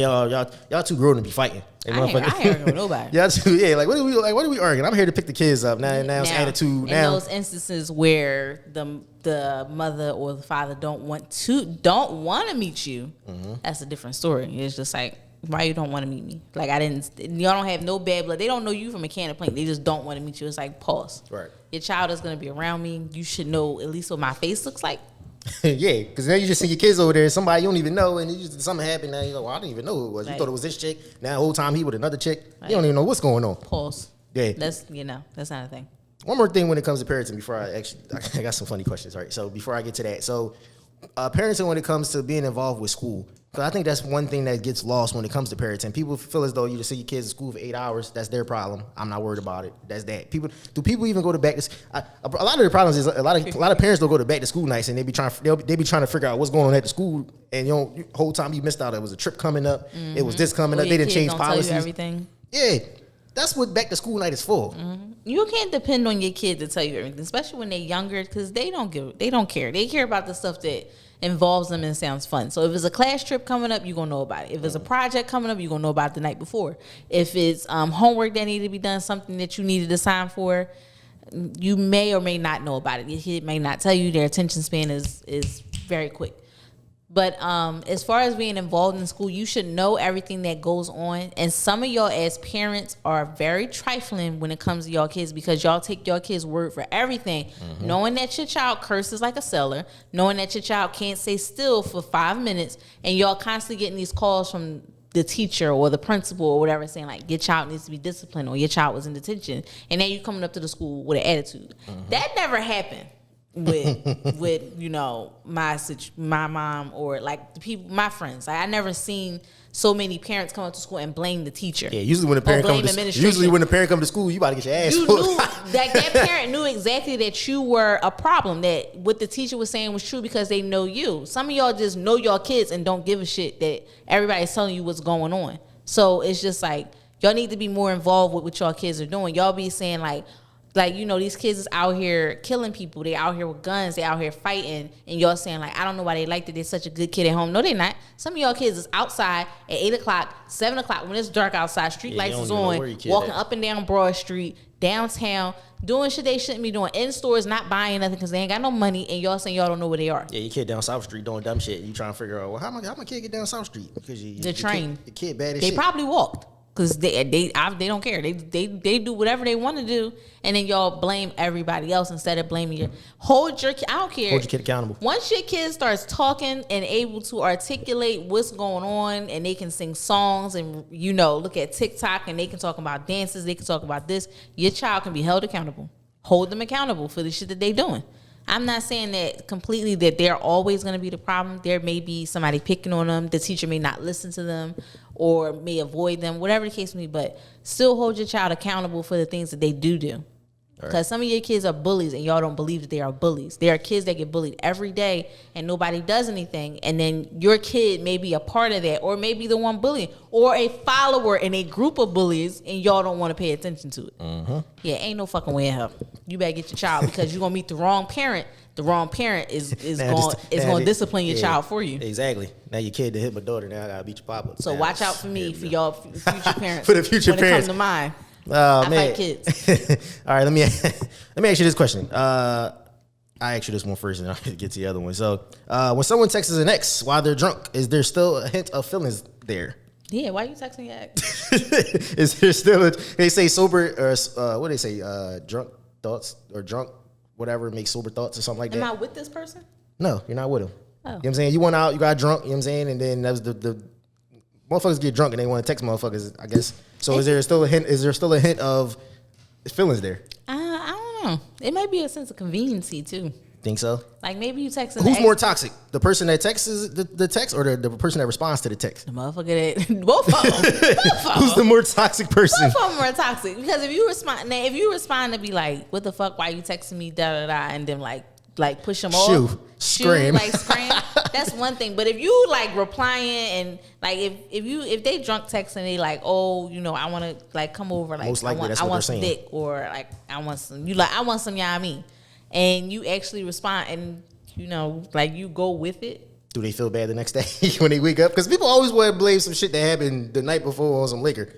y'all too grown to be fighting. I ain't arguing with nobody. Y'all too, like what are we arguing? I'm here to pick the kids up. Now it's attitude. In those instances where the mother or the father don't want to meet you, that's a different story. It's just like, why you don't want to meet me? Like, y'all don't have no bad blood. They don't know you from a can of paint. They just don't want to meet you. It's like, pause. Right. Your child is going to be around me. You should know at least what my face looks like. Yeah, because now you just see your kids over there, somebody you don't even know, and something happened. Now you're like, well, I didn't even know who it was. You thought it was this chick. Now the whole time he with another chick. You don't even know what's going on. Pause. Yeah. That's not a thing. One more thing when it comes to parenting before I got some funny questions, right? So before I get to that, so parenting when it comes to being involved with school, because I think that's one thing that gets lost when it comes to parenting. People feel as though you just send your kids to school for 8 hours. That's their problem. I'm not worried about it. That's that. Do people even go to back to? A lot of the problems is a lot of parents don't go to back to school nights, and they be trying to figure out what's going on at the school, and whole time you missed out. It was a trip coming up. Mm-hmm. It was this coming up. They didn't change policies. Tell you everything. Yeah. That's what back to school night is for. Mm-hmm. You can't depend on your kid to tell you everything, especially when they're younger, because they don't care. They care about the stuff that involves them and sounds fun. So if it's a class trip coming up, you're gonna know about it. If it's a project coming up, you're gonna know about it the night before. If it's homework that needed to be done, something that you needed to sign for, you may or may not know about it. Your kid may not tell you. Their attention span is very quick. But as far as being involved in school, you should know everything that goes on. And some of y'all as parents are very trifling when it comes to y'all kids, because y'all take your kids' word for everything. Mm-hmm. Knowing that your child curses like a sailor, knowing that your child can't stay still for 5 minutes, and y'all constantly getting these calls from the teacher or the principal or whatever saying like your child needs to be disciplined or your child was in detention, and then you coming up to the school with an attitude. Mm-hmm. That never happened with you know my mom or like the people, my friends. Like, I never seen so many parents come up to school and blame the teacher. Yeah, usually when the parent comes to school, you about to get your ass you whooped. knew that parent knew exactly that you were a problem, that what the teacher was saying was true because they know you. Some of y'all just know your kids and don't give a shit that everybody's telling you what's going on. So it's just like y'all need to be more involved with what y'all kids are doing. Y'all be saying like, you know, these kids is out here killing people. They out here with guns. They out here fighting. And y'all saying, like, I don't know why they like that. They're such a good kid at home. No, they're not. Some of y'all kids is outside at 8 o'clock, 7 o'clock, when it's dark outside, street lights is on, walking up and down Broad Street, downtown, doing shit they shouldn't be doing, in stores, not buying nothing because they ain't got no money, and y'all saying y'all don't know where they are. Yeah, your kid down South Street doing dumb shit. You trying to figure out, well, how my kid get down South Street? Because the train. The kid bad as shit. They probably walked. Because they don't care. They do whatever they want to do, and then y'all blame everybody else instead of blaming your kid. I don't care. Hold your kid accountable. Once your kid starts talking and able to articulate what's going on, and they can sing songs and, you know, look at TikTok and they can talk about dances, they can talk about this, your child can be held accountable. Hold them accountable for the shit that they doing. I'm not saying that completely that they're always going to be the problem. There may be somebody picking on them. The teacher may not listen to them or may avoid them, whatever the case may be, but still hold your child accountable for the things that they do. Because some of your kids are bullies and y'all don't believe that they are bullies. There are kids that get bullied every day and nobody does anything. And then your kid may be a part of that, or maybe the one bullying, or a follower in a group of bullies, and y'all don't want to pay attention to it. Mm-hmm. Yeah, ain't no fucking way in hell. You better get your child, because you're going to meet the wrong parent. The wrong parent is going to discipline your child for you. Exactly. Now your kid to hit my daughter. Now I got to beat your papa. So watch out for me, for y'all future parents. For the future when parents. When it comes to mine. Oh, I man. fight kids. All right, let me ask you this question. I asked you this one first, and I'll get to the other one. So, when someone texts an ex while they're drunk, is there still a hint of feelings there? Yeah, why are you texting your ex? Is there still they say sober, or what do they say, drunk thoughts, or drunk whatever makes sober thoughts or something like that? Am I with this person? No, you're not with him. Oh. You know what I'm saying? You went out, you got drunk, you know what I'm saying? And then that was the motherfuckers get drunk and they want to text motherfuckers, I guess. So is there still a hint of feelings there? I don't know. It might be a sense of conveniency too. Think so? Like maybe you text. Who's more toxic? The person that texts the text, or the person that responds to the text? The motherfucker that both of them. Who's the more toxic person? Both of them are toxic, because if you respond to be like, "What the fuck? Why you texting me?" Da da da, and then like push them off, scream. That's one thing. But if you like replying and like if they drunk text and they like, oh, you know, I want to like come over, like most likely I want some dick, or like I want some, you like I want some, yeah, I mean, and you actually respond and you know like you go with it. Do they feel bad the next day when they wake up? Because people always want to blame some shit that happened the night before on some liquor.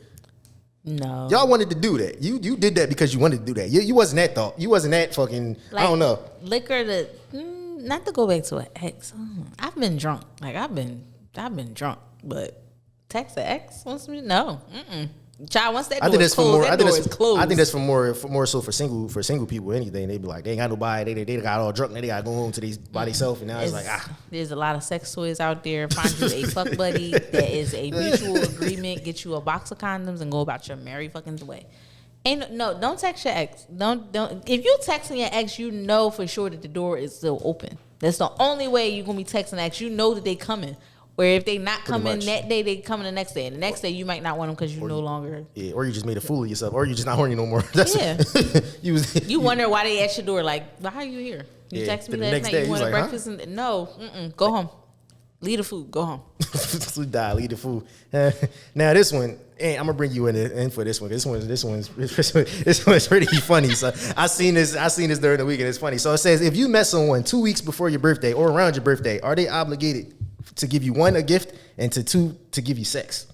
No, y'all wanted to do that. You did that because you wanted to do that. You wasn't that thought. You wasn't that fucking. Like, I don't know. Liquor to not to go back to an ex. I've been drunk. Like I've been drunk, but text an ex wants me? No. Child, once that door is closed, that door is closed. I think that's for more so for single people. Anything they be like, they ain't got nobody. They got all drunk. And they got to go home to these by themselves. And now it's like there's a lot of sex toys out there. Find you a fuck buddy that is a mutual agreement. Get you a box of condoms and go about your merry fucking way. Don't text your ex. Don't. If you texting your ex, you know for sure that the door is still open. That's the only way you're gonna be texting ex. You know that they coming. Or if they not coming that day, they coming the next day. And the next day, you might not want them because you no longer. Yeah, or you just made a fool of yourself. Or you just not horny no more. You wonder why they at your door. Like, why are you here? You text me last night. You wanted breakfast? No, go home. Leave the food. Go home. Leave the food. Now this one, and I'm gonna bring you in for this one. This one's pretty funny. So I seen this during the week, and it's funny. So it says, if you met someone 2 weeks before your birthday or around your birthday, are they obligated to give you one, a gift, and two, to give you sex?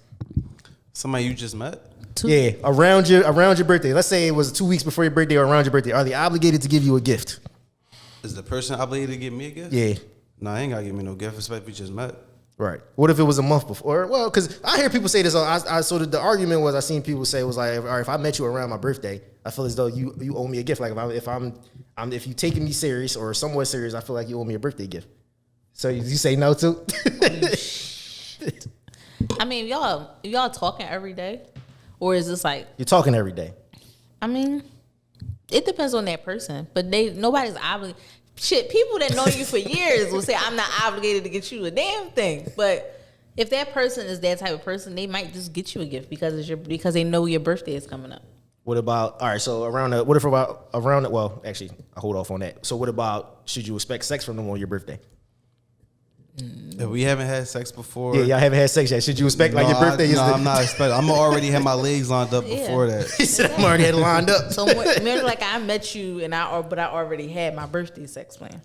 Somebody you just met? Yeah, around your birthday. Let's say it was 2 weeks before your birthday or around your birthday. Are they obligated to give you a gift? Is the person obligated to give me a gift? Yeah. No, I ain't gotta give me no gift, especially if we just met. Right. What if it was a month before? Well, because I hear people say this. So the argument was, I seen people say, was like, all right, if I met you around my birthday, I feel as though you owe me a gift. Like if you taking me serious or somewhat serious, I feel like you owe me a birthday gift. So you say no too? I mean, y'all talking every day, or is this like You're talking every day? I mean, it depends on that person, but nobody's obligated. Shit, people that know you for years will say, I'm not obligated to get you a damn thing. But if that person is that type of person, they might just get you a gift because they know your birthday is coming up. What about, all right, so well, actually, I hold off on that. So what about, should you expect sex from them on your birthday? If we haven't had sex before. Yeah, y'all haven't had sex yet. Should you expect your birthday is I'm not expecting. I'm already had my legs lined up before that. He said I'm already had it lined up. So maybe like I met you but I already had my birthday sex plan.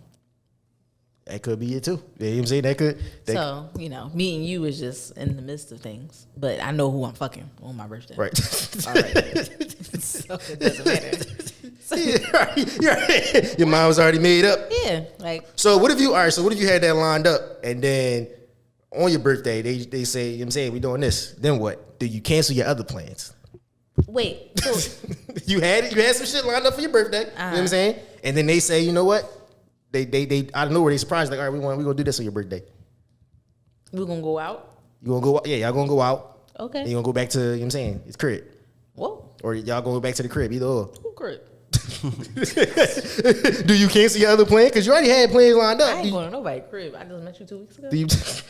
That could be it too. You know what I'm saying? So, meeting you is just in the midst of things. But I know who I'm fucking on my birthday. Right. All right. So it doesn't matter. Your mind was already made up. Yeah. So what if you had that lined up and then on your birthday they say, you know what I'm saying, we doing this. Then what? Do you cancel your other plans? Wait. So you had some shit lined up for your birthday. You know what I'm saying? And then they say, you know what? They out of nowhere they surprised, like, all right, we gonna do this on your birthday. We're gonna go out? You gonna go out? Yeah, y'all gonna go out. Okay. And you gonna go back to, you know what I'm saying, his crib. Whoa. Or y'all gonna go back to the crib, either or. Who crib? Do you cancel your other plan? Because you already had plans lined up. I ain't going to nobody's crib. I just met you 2 weeks ago. I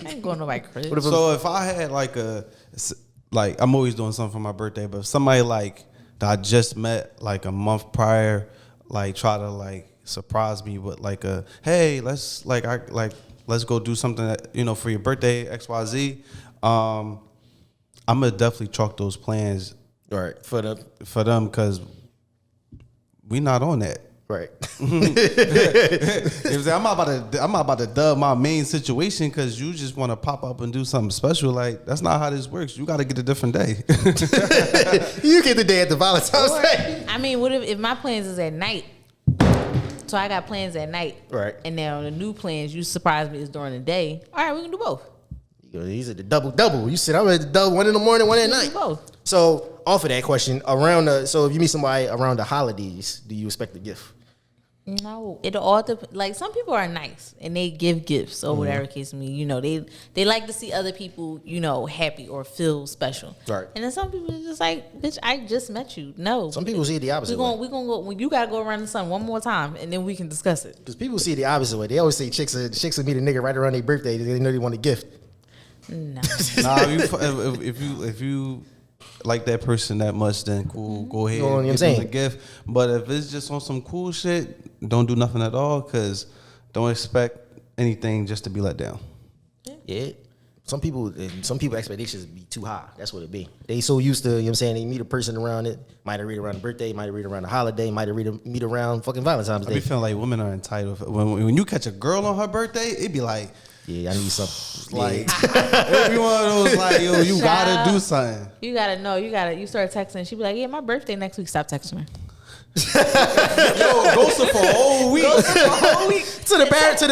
ain't going to nobody's crib. So if I had I'm always doing something for my birthday, but if somebody that I just met a month prior, try to surprise me with hey, let's go do something that, for your birthday, XYZ. I'm gonna definitely chalk those plans for them because we not on that. Right. I'm not about to dub my main situation because you just want to pop up and do something special. That's not how this works. You got to get a different day. You get the day at the Valentine's Day. I mean, what if my plans is at night? So I got plans at night. Right. And now the new plans, you surprise me, is during the day. All right, we can do both. He's at the double. You said I'm at the double, one in the morning, one at night. Both. So off of that question, so if you meet somebody around the holidays, do you expect a gift? No, it all depends. Some people are nice and they give gifts or whatever case may be. They like to see other people, happy or feel special. Right. And then some people are just like, bitch, I just met you. No. Some people see it the opposite way. We're gonna go. Well, you gotta go around the sun one more time and then we can discuss it. Because people see it the opposite way. They always say chicks will meet a nigga right around their birthday. They know they want a gift. No. If you like that person that much, then cool, go ahead and give them a gift. But if it's just on some cool shit, don't do nothing at all because don't expect anything just to be let down. Yeah. Some people expectations be too high. That's what it be. They so used to, they meet a person around it. Might have read around the birthday, might have read around the holiday, might have meet around fucking Valentine's Day. I be feeling like women are entitled. When you catch a girl on her birthday, it be like, yeah, I need something. Every one of those, yo, you gotta do something. You gotta know. You start texting. She be like, yeah, my birthday next week. Stop texting her. Yo, ghost her for a whole week. To the text her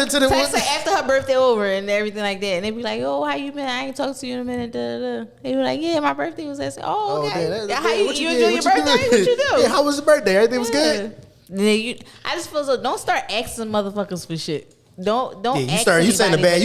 after her birthday over and everything like that. And they be like, oh, how you been? I ain't talked to you in a minute. They be like, yeah, my birthday was that. Oh, okay. How you enjoy your birthday? What you do? Yeah, how was the birthday? Everything was good. I just feel so. Don't start asking motherfuckers for shit. Don't. Yeah, you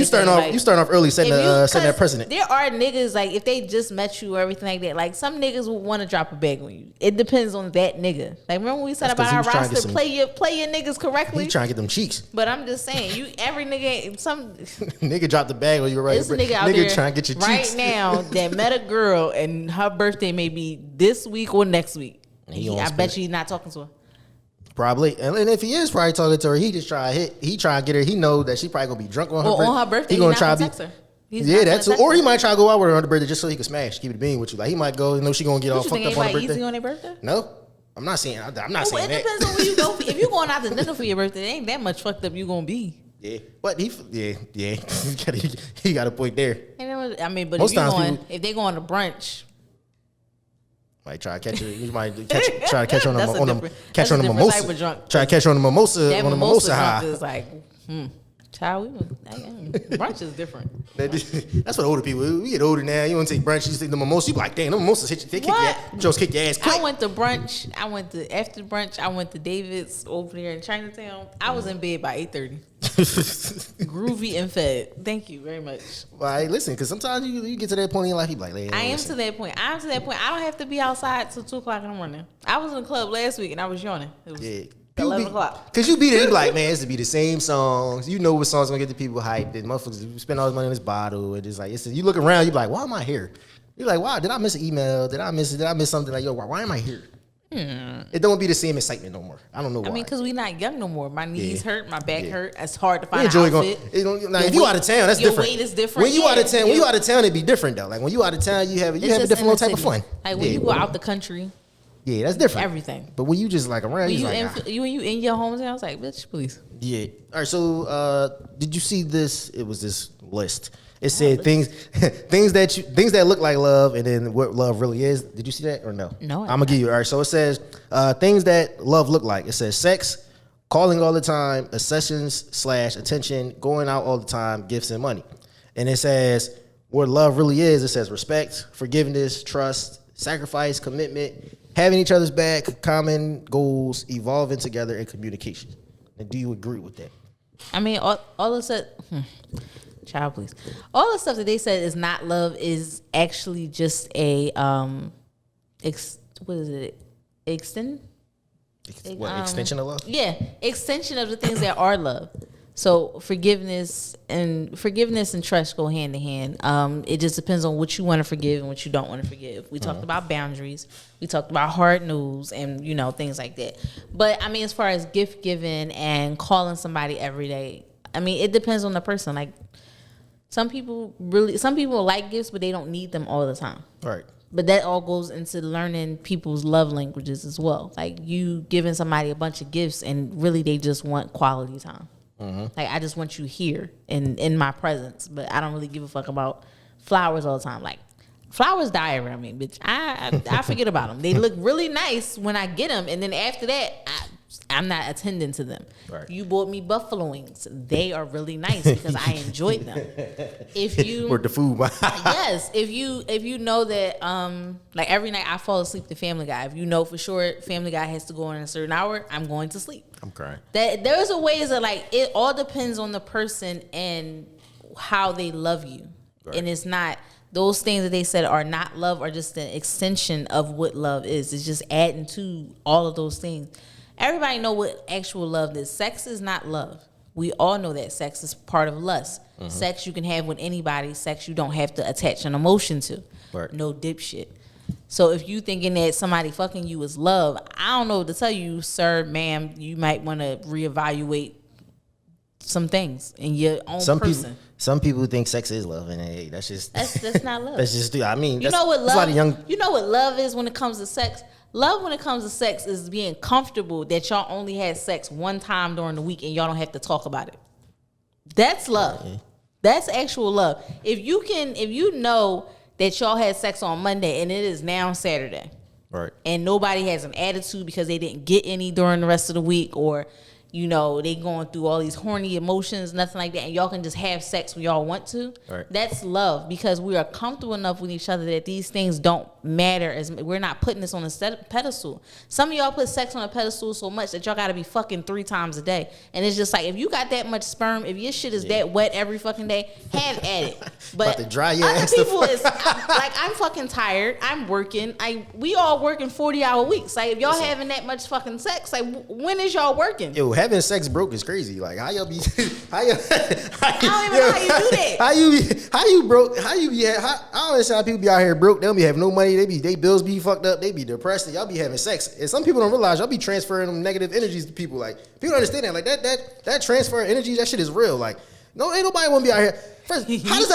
starting off early setting that precedent. There are niggas if they just met you or everything like that. Some niggas will want to drop a bag on you. It depends on that nigga. Remember when we said about our roster, play your niggas correctly. You trying to get them cheeks. But I'm just saying, every nigga, some nigga dropped the bag on you right. This nigga out there trying to get your cheeks right now that met a girl and her birthday may be this week or next week. I bet you he's not talking to her. Probably, and if he is probably talking to her, he just try to hit. He try to get her. He know that she probably gonna be drunk on her birthday. On her birthday, he gonna try to text her. He's that's or he might try to go out with her on the birthday just so he can smash, keep it being with you. Like he might go, she gonna get all fucked up on her birthday. Easy on their birthday? No, I'm not saying. I'm not saying it that. depends on where you go. If you're going out to dinner for your birthday, it ain't that much fucked up you gonna be. Yeah, but he got a point there. I mean, but Most if you times if they going to brunch, might try to catch her. You might try to catch her on the type of mimosa. drunk. Try to catch her on the mimosa. That On the mimosa drunk high. is like, child, brunch is different. That's what older people. We get older now. You want to take brunch? You take the mimosa. You be like, damn, the mimosas hit you. They kick your ass. Jones kick your ass quick. I went to brunch. After brunch. I went to David's over there in Chinatown. I was in bed by 8:30. Groovy and fed. Thank you very much. Well, hey, listen, because sometimes you get to that point in your life, you be like, hey, I am to that point. I don't have to be outside till 2:00 in the morning. I was in the club last week and I was yawning. It was 11 o'clock. Because you be there, you be like, man, it's to be the same songs. You know what songs gonna get the people hyped. And motherfuckers, you spend all this money on this bottle. And it's like, you look around, you be like, why am I here? You're like, wow, did I miss an email? Did I miss something? Like, yo, why am I here? It don't be the same excitement no more. I don't know why. I mean, because we not young no more. My knees hurt, my back hurt. It's hard to find an outfit. If you out of town, that's different. Your weight is different. When you out of town, it be different though. Like when you out of town, you have a different little type of fun. Like when you go out the country. Yeah, that's different. Everything. But when you just like around, you in your hometown, it's like, bitch, please. Yeah. All right. So, did you see this? It was this list. It said things that look like love, and then what love really is. Did you see that or no? No. I'm gonna give you. All right. So it says things that love look like. It says sex, calling all the time, accessions/attention, going out all the time, gifts and money. And it says what love really is. It says respect, forgiveness, trust, sacrifice, commitment, having each other's back, common goals, evolving together, and communication. And do you agree with that? I mean, all of that. Child, please. All the stuff that they said is not love is actually just a what is it? Extension of love? Yeah, extension of the things that are love. So forgiveness and trust go hand in hand. It just depends on what you want to forgive and what you don't want to forgive. We talked about boundaries. We talked about hard news and things like that. But I mean, as far as gift giving and calling somebody every day, I mean, it depends on the person. Like some people like gifts, but they don't need them all the time. Right. But that all goes into learning people's love languages as well. Like you giving somebody a bunch of gifts and really they just want quality time. Mm-hmm. Like I just want you here in my presence, but I don't really give a fuck about flowers all the time. Like flowers die around me, bitch. I forget about them. They look really nice when I get them, and then after that, I'm not attending to them. Right. You bought me buffalo wings. They are really nice because I enjoyed them. If you worth the food, yes. If you know that like every night I fall asleep to Family Guy. If you know for sure Family Guy has to go on a certain hour, I'm going to sleep. I'm crying. That there's a ways that like it all depends on the person and how they love you, right. And it's not. Those things that they said are not love are just an extension of what love is. It's just adding to all of those things. Everybody know what actual love is. Sex is not love. We all know that sex is part of lust. Mm-hmm. Sex you can have with anybody. Sex you don't have to attach an emotion to. Right. No dipshit. So if you thinking that somebody fucking you is love, I don't know what to tell you, sir, ma'am. You might want to reevaluate some things in your own person. Some people think sex is love, and hey, that's not love. That's just I mean, you know what love? You know what love is when it comes to sex. Love when it comes to sex is being comfortable that y'all only had sex one time during the week and y'all don't have to talk about it. That's love. Mm-hmm. That's actual love. If you know that y'all had sex on Monday and it is now Saturday, right? And nobody has an attitude because they didn't get any during the rest of the week, or they going through all these horny emotions, nothing like that, and y'all can just have sex when y'all want to. Right. That's love because we are comfortable enough with each other that these things don't matter. As we're not putting this on a pedestal. Some of y'all put sex on a pedestal so much that y'all got to be fucking 3 times a day, and it's just like if you got that much sperm, if your shit is that wet every fucking day, have at it. But about to dry your other ass people is like I'm fucking tired. I'm working. We all working 40-hour weeks. Like if y'all having that much fucking sex, like when is y'all working? Yo, having sex broke is crazy. Like how y'all be? I don't even know how you do that. How you broke? How you be? I don't understand how people be out here broke. They don't be having no money. They bills be fucked up. They be depressed. And y'all be having sex. And some people don't realize y'all be transferring them negative energies to people. Like people don't understand that. Like that transfer of energy, that shit is real. Like no, ain't nobody want to be out here First, how does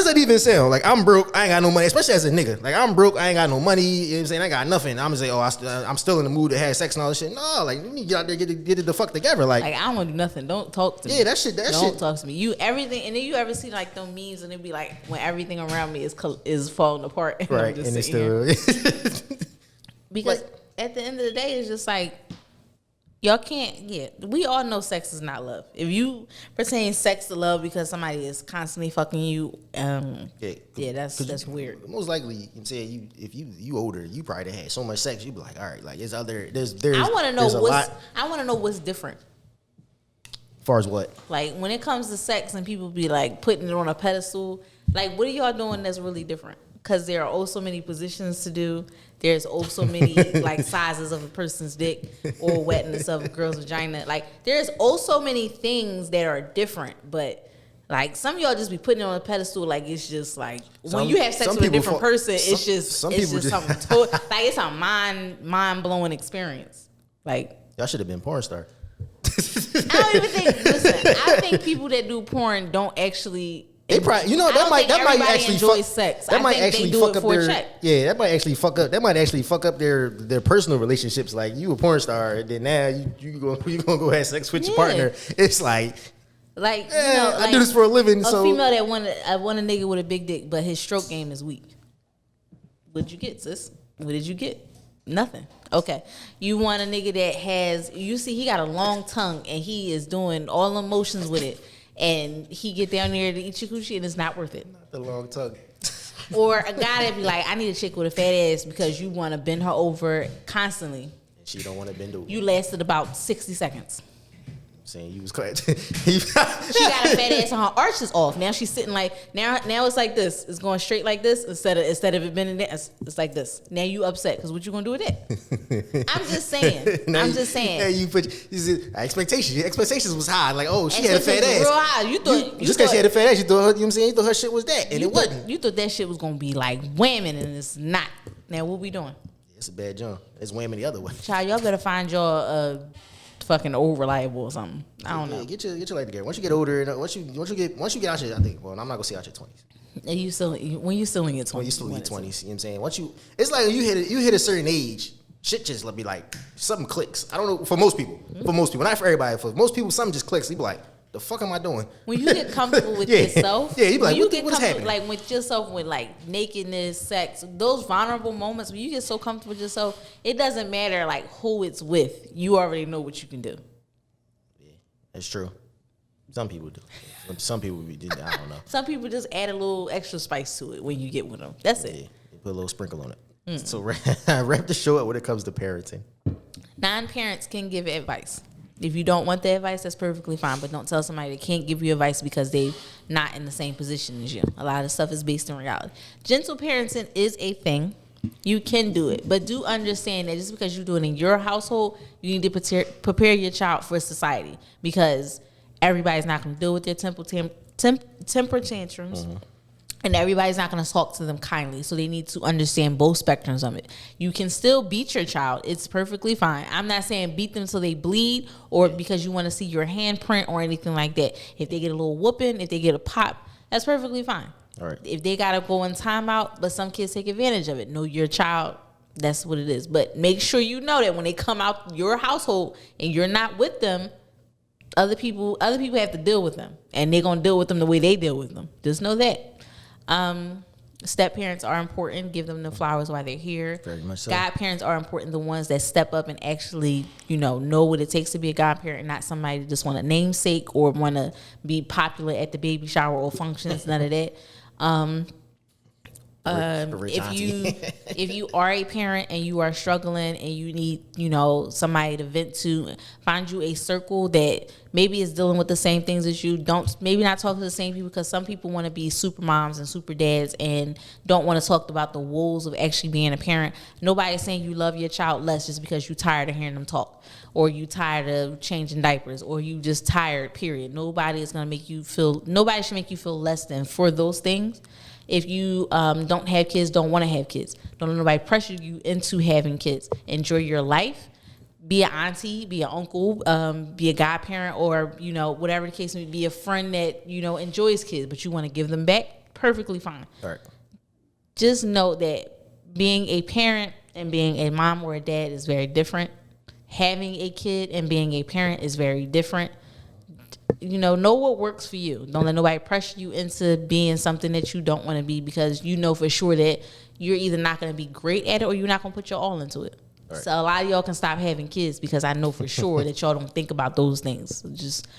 that even sound? Like, I'm broke, I ain't got no money, especially as a nigga. Like, I'm broke, I ain't got no money, you know what I'm saying? I got nothing. I'm gonna say, I'm still in the mood to have sex and all this shit. No, like, you need to get out there, get it the fuck together. Like I don't want to do nothing. Don't talk to me. Yeah, that shit. Don't talk to me. You everything, and then you ever see like them memes, and it be like when everything around me is falling apart, and right, I'm just and it's still because like, at the end of the day, it's just like y'all can't. Yeah, we all know sex is not love. If you pertain sex to love because somebody is constantly fucking you, that's weird. Most likely, you can say if you older, you probably done had so much sex, you be like, all right, like there's I want to know what's different. As far as what? Like when it comes to sex and people be like putting it on a pedestal, like what are y'all doing that's really different? Because there are also many positions to do. There's also many like sizes of a person's dick or wetness of a girl's vagina. Like there's also many things that are different, but like some of y'all just be putting it on a pedestal. Like it's just like when you have sex with a different person, it's just something like it's a mind blowing experience. Like y'all should have been porn star. I don't even think. Listen, I think people that do porn don't actually. They probably, that might actually enjoy sex. That might actually fuck up their check. Yeah. That might actually fuck up their personal relationships. Like you a porn star, and then now you gonna go have sex with your partner. It's like I do this for a living. So female that want a nigga with a big dick, but his stroke game is weak. What'd you get, sis? What did you get? Nothing. Okay. You want a nigga that he got a long tongue and he is doing all the motions with it. And he get down there to eat your coochie and it's not worth it. Not the long tongue. Or a guy that be like, I need a chick with a fat ass because you want to bend her over constantly. And she don't want to bend over. You lasted about 60 seconds. Saying you was quiet. She got a fat ass and her arch is off. Now she's sitting like now it's like this. It's going straight like this instead of it bending down. It's like this. Now you upset because what you gonna do with it? I'm just saying. Yeah, you said expectations. Your expectations was high. Like, oh, she had a fat ass. Real high. You thought just because she had a fat ass, you thought her, you know what I'm saying? You thought her shit was that, and it wasn't. You thought that shit was gonna be like whamming, and it's not. Now what we doing? It's a bad jump. It's whamming the other way. Child, y'all better find y'all fucking old reliable or something. I don't know. Get your life together. Once you get older, once you get out your, I think. Well, I'm not gonna say out your 20s. And when you still in your 20s. When you still in your 20s, you know what I'm saying? It's like you hit a certain age, shit just be like something clicks. I don't know for most people. Not for everybody. For most people, something just clicks. You be like, the fuck am I doing? When you get comfortable with yourself, you be like, what's happening? Like with yourself, with like nakedness, sex, those vulnerable moments when you get so comfortable with yourself, it doesn't matter like who it's with. You already know what you can do. Yeah, that's true. Some people do. Some people I don't know. Some people just add a little extra spice to it when you get with them. That's it. Yeah, put a little sprinkle on it. So wrap the show up when it comes to parenting. Non-parents can give advice. If you don't want the advice, that's perfectly fine. But don't tell somebody they can't give you advice because they're not in the same position as you. A lot of stuff is based in reality. Gentle parenting is a thing. You can do it. But do understand that just because you do it in your household, you need to prepare your child for society. Because everybody's not going to deal with their temper tantrums. Mm-hmm. And everybody's not going to talk to them kindly. So they need to understand both spectrums of it. You can still beat your child. It's perfectly fine. I'm not saying beat them till they bleed or because you want to see your handprint or anything like that. If they get a little whooping, if they get a pop, that's perfectly fine. All right. If they got to go in timeout, but some kids take advantage of it. Know your child. That's what it is. But make sure you know that when they come out your household and you're not with them, other people have to deal with them. And they're going to deal with them the way they deal with them. Just know that. Step parents are important. Give them the flowers while they're here. Very much so. Godparents are important. The ones that step up and actually, know what it takes to be a godparent, not somebody that just want a namesake or want to be popular at the baby shower or functions. None of that. If you are a parent and you are struggling and you need, somebody to vent to, find you a circle that maybe is dealing with the same things as you. Maybe not talk to the same people because some people want to be super moms and super dads and don't want to talk about the woes of actually being a parent. Nobody is saying you love your child less just because you're tired of hearing them talk or you tired of changing diapers or you just tired, period. Nobody should make you feel less than for those things. If you don't have kids, don't want to have kids, don't let nobody pressure you into having kids. Enjoy your life. be an auntie, be an uncle, be a godparent, or, you know, whatever the case may be, a friend that, you know, enjoys kids, but you want to give them back, perfectly fine. All right. Just know that being a parent and being a mom or a dad is very different. Having a kid and being a parent is very different. You know what works for you. Don't let nobody pressure you into being something that you don't want to be, because you know for sure that you're either not going to be great at it or you're not going to put your all into it. Right. So a lot of y'all can stop having kids, because I know for sure that y'all don't think about those things.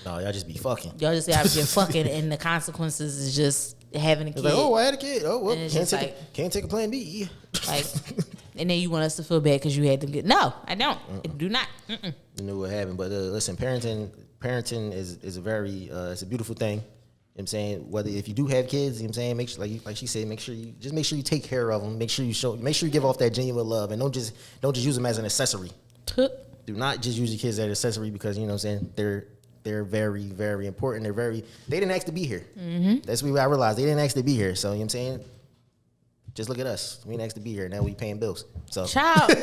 No, y'all just be fucking. Y'all just out here fucking, and the consequences is just having a kid. Like, oh, I had a kid. Oh, well, can't take a plan B. Like, and then you want us to feel bad because you had to get. No, I don't. Do not. You know what happened, but listen, parenting is a very it's a beautiful thing. You know what I'm saying, whether if you do have kids, you know what I'm saying, make sure, like she said, make sure you take care of them. Make sure you give off that genuine love, and don't just use them as an accessory. Do not just use your kids as an accessory, because, you know what I'm saying, they're very, very important. They didn't ask to be here. Mm-hmm. That's what I realized. They didn't ask to be here. So, you know what I'm saying, just look at us. We didn't ask to be here. Now we paying bills. So child. Now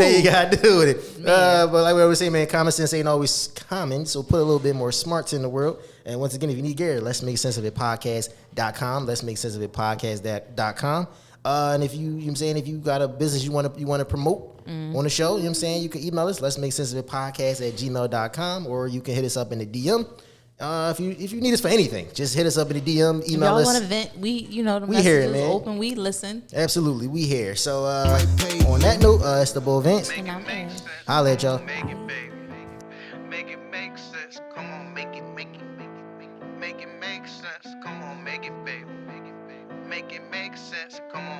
you gotta do with it. But like we always say, man, common sense ain't always common. So put a little bit more smarts in the world. And once again, if you need Gary, Letsmakesenseofitpodcast.com. Letsmakesenseofitpodcast.com. And if you know what I'm saying, if you got a business you want to promote on the show, you know what I'm saying, you can email us, letsmakesenseofitpodcast@gmail.com, or you can hit us up in the DM. If you need us for anything, just hit us up in the DM, email us. Y'all want to vent? The messages here, man. Open. We listen. Absolutely, we here. So on that note, it's the Bull Vince. Holla at y'all. Make it, baby. Make it make sense. Come on, make it make sense. Come on, make it, baby. Make it make sense. Come on.